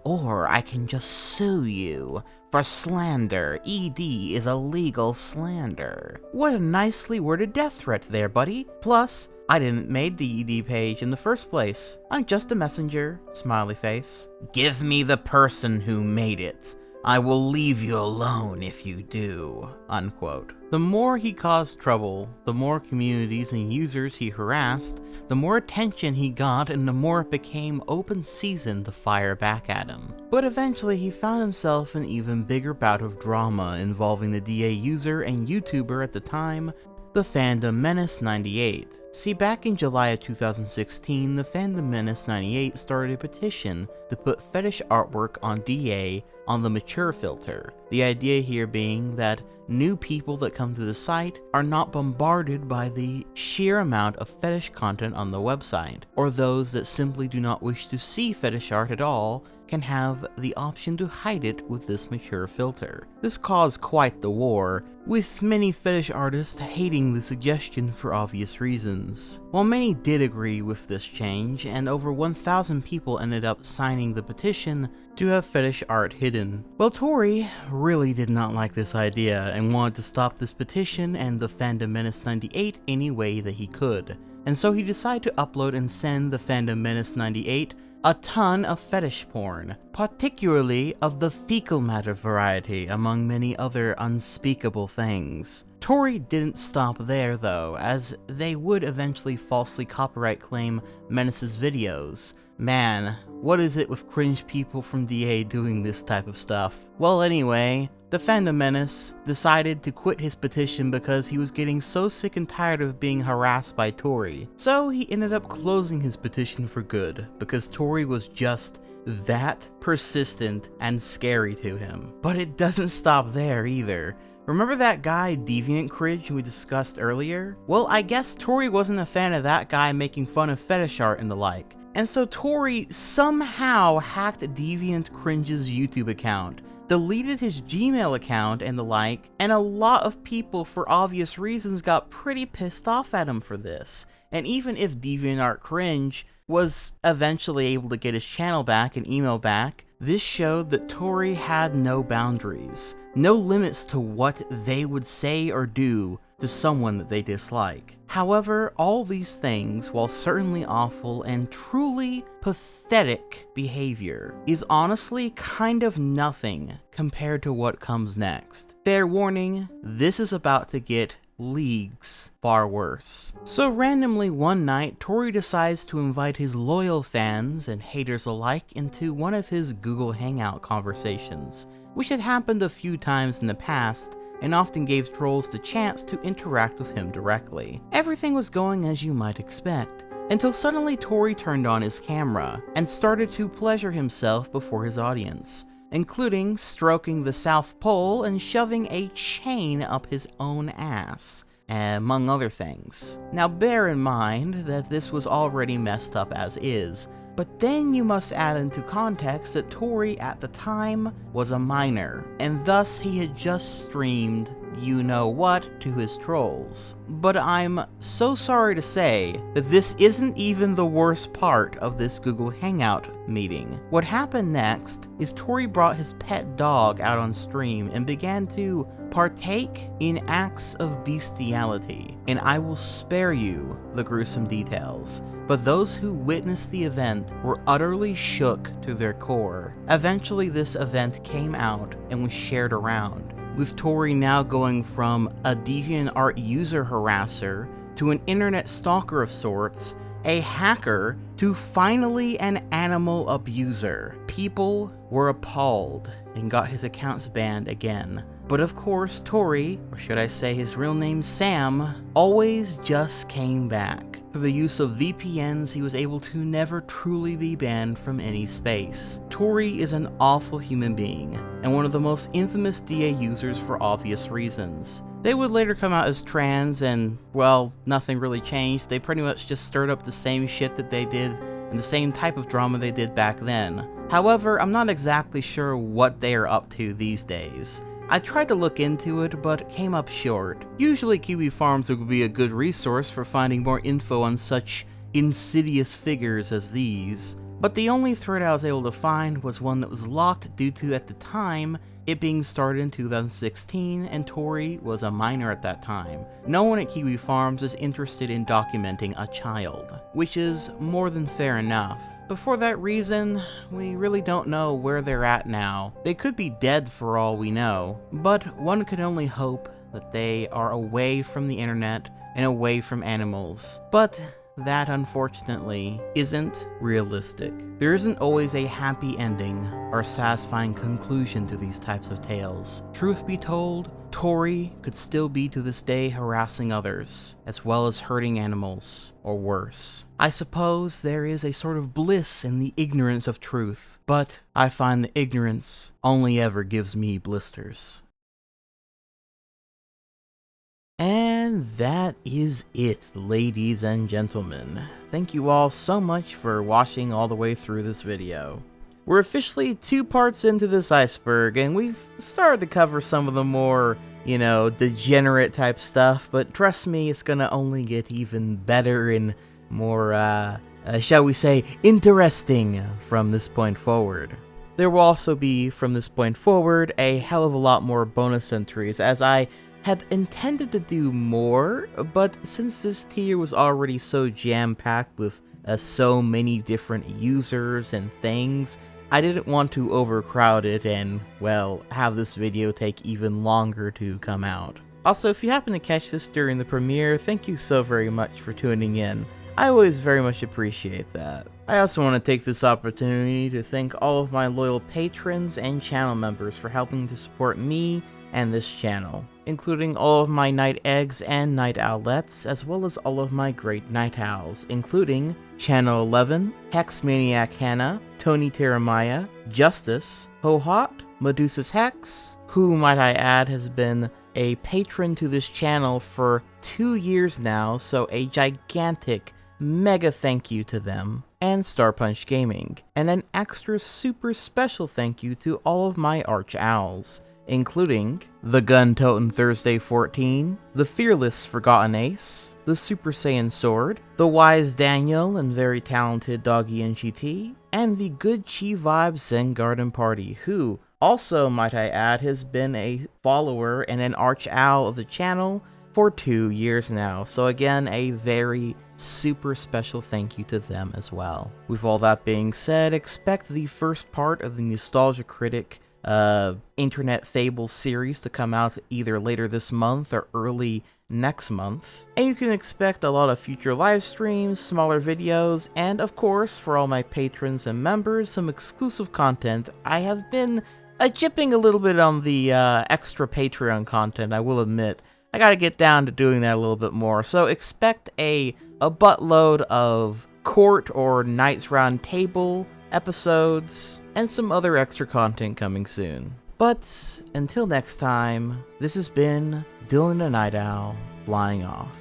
Speaker 1: Or I can just sue you for slander. ED is a legal slander." What a nicely worded death threat there, buddy. Plus, I didn't make the ED page in the first place. I'm just a messenger. Smiley face. "Give me the person who made it. I will leave you alone if you do." Unquote. The more he caused trouble, the more communities and users he harassed, the more attention he got, and the more it became open season to fire back at him. But eventually he found himself in an even bigger bout of drama involving the DA user and YouTuber at the time, the Fandom Menace 98. See, back in July of 2016, the Fandom Menace 98 started a petition to put fetish artwork on DA on the mature filter. The idea here being that new people that come to the site are not bombarded by the sheer amount of fetish content on the website, or those that simply do not wish to see fetish art at all can have the option to hide it with this mature filter. This caused quite the war, with many fetish artists hating the suggestion for obvious reasons. While many did agree with this change, and over 1,000 people ended up signing the petition to have fetish art hidden. Well, Tori really did not like this idea and wanted to stop this petition and the Fandom Menace 98 any way that he could. And so he decided to upload and send the Fandom Menace 98 a ton of fetish porn, particularly of the fecal matter variety, among many other unspeakable things. Tori didn't stop there though, as they would eventually falsely copyright claim Menace's videos, Man, what is it with cringe people from DA doing this type of stuff? Well, anyway, the fandom menace decided to quit his petition because he was getting so sick and tired of being harassed by Tori. So he ended up closing his petition for good, because Tori was just that persistent and scary to him. But it doesn't stop there either. Remember that guy deviantART we discussed earlier? Well, I guess Tori wasn't a fan of that guy making fun of fetish art and the like. And so Tori somehow hacked deviantART's YouTube account, deleted his Gmail account and the like, and a lot of people, for obvious reasons, got pretty pissed off at him for this. And even if DeviantArt Cringe was eventually able to get his channel back and email back, this showed that Tori had no boundaries, no limits to what they would say or do to someone that they dislike. However, all these things, while certainly awful and truly pathetic behavior, is honestly kind of nothing compared to what comes next. Fair warning, this is about to get leagues far worse. So randomly one night, Tori decides to invite his loyal fans and haters alike into one of his Google Hangout conversations, which had happened a few times in the past and often gave trolls the chance to interact with him directly. Everything was going as you might expect, until suddenly Tori turned on his camera and started to pleasure himself before his audience, including stroking the South Pole and shoving a chain up his own ass, among other things. Now bear in mind that this was already messed up as is, but then you must add into context that Tori at the time was a minor, and thus he had just streamed you-know-what to his trolls. But I'm so sorry to say that this isn't even the worst part of this Google Hangout meeting. What happened next is Tori brought his pet dog out on stream and began to partake in acts of bestiality, and I will spare you the gruesome details. But those who witnessed the event were utterly shook to their core. Eventually this event came out and was shared around, with Tori now going from a DeviantArt user harasser to an internet stalker of sorts, a hacker, to finally an animal abuser. People were appalled and got his accounts banned again. But of course, Tori, or should I say his real name Sam, always just came back. Through the use of VPNs, he was able to never truly be banned from any space. Tori is an awful human being, and one of the most infamous DA users for obvious reasons. They would later come out as trans, and, well, nothing really changed. They pretty much just stirred up the same shit that they did, and the same type of drama they did back then. However, I'm not exactly sure what they are up to these days. I tried to look into it, but came up short. Usually Kiwi Farms would be a good resource for finding more info on such insidious figures as these, but the only thread I was able to find was one that was locked due to, at the time, it being started in 2016, and Tori was a minor at that time. No one at Kiwi Farms is interested in documenting a child, which is more than fair enough. But for that reason, we really don't know where they're at now. They could be dead for all we know, but one can only hope that they are away from the internet and away from animals. But that, unfortunately, isn't realistic. There isn't always a happy ending or satisfying conclusion to these types of tales. Truth be told, Tori could still be to this day harassing others, as well as hurting animals, or worse. I suppose there is a sort of bliss in the ignorance of truth, but I find the ignorance only ever gives me blisters. And that is it, ladies and gentlemen. Thank you all so much for watching all the way through this video. We're officially 2 parts into this iceberg, and we've started to cover some of the more, degenerate type stuff, but trust me, it's gonna only get even better and more, shall we say, interesting from this point forward. There will also be, from this point forward, a hell of a lot more bonus entries, as I had intended to do more, but since this tier was already so jam-packed with so many different users and things, I didn't want to overcrowd it and, well, have this video take even longer to come out. Also, if you happen to catch this during the premiere, thank you so very much for tuning in. I always very much appreciate that. I also want to take this opportunity to thank all of my loyal patrons and channel members for helping to support me and this channel, including all of my night eggs and night owlets, as well as all of my great night owls, including Channel 11, Hex Maniac Hannah, Tony Terramaya, Justice, Hohot, Medusa's Hex, who, might I add, has been a patron to this channel for 2 years now, so a gigantic, mega thank you to them, and Star Punch Gaming, and an extra super special thank you to all of my Arch Owls, including the Gun-Totin' Thursday 14, the Fearless Forgotten Ace, the Super Saiyan Sword, the Wise Daniel and very talented Doggy NGT, and the Good Chi Vibes Zen Garden Party, who also, might I add, has been a follower and an Arch Owl of the channel for 2 years now. So again, a very super special thank you to them as well. With all that being said, expect the first part of the Nostalgia Critic Internet Fable series to come out either later this month or early next month. And you can expect a lot of future live streams, smaller videos, and of course, for all my patrons and members, some exclusive content. I have been jipping a little bit on the extra Patreon content, I will admit. I gotta get down to doing that a little bit more, so expect a buttload of Court or Knights Round Table episodes, and some other extra content coming soon. But until next time, this has been Dylan the Night Owl, flying off.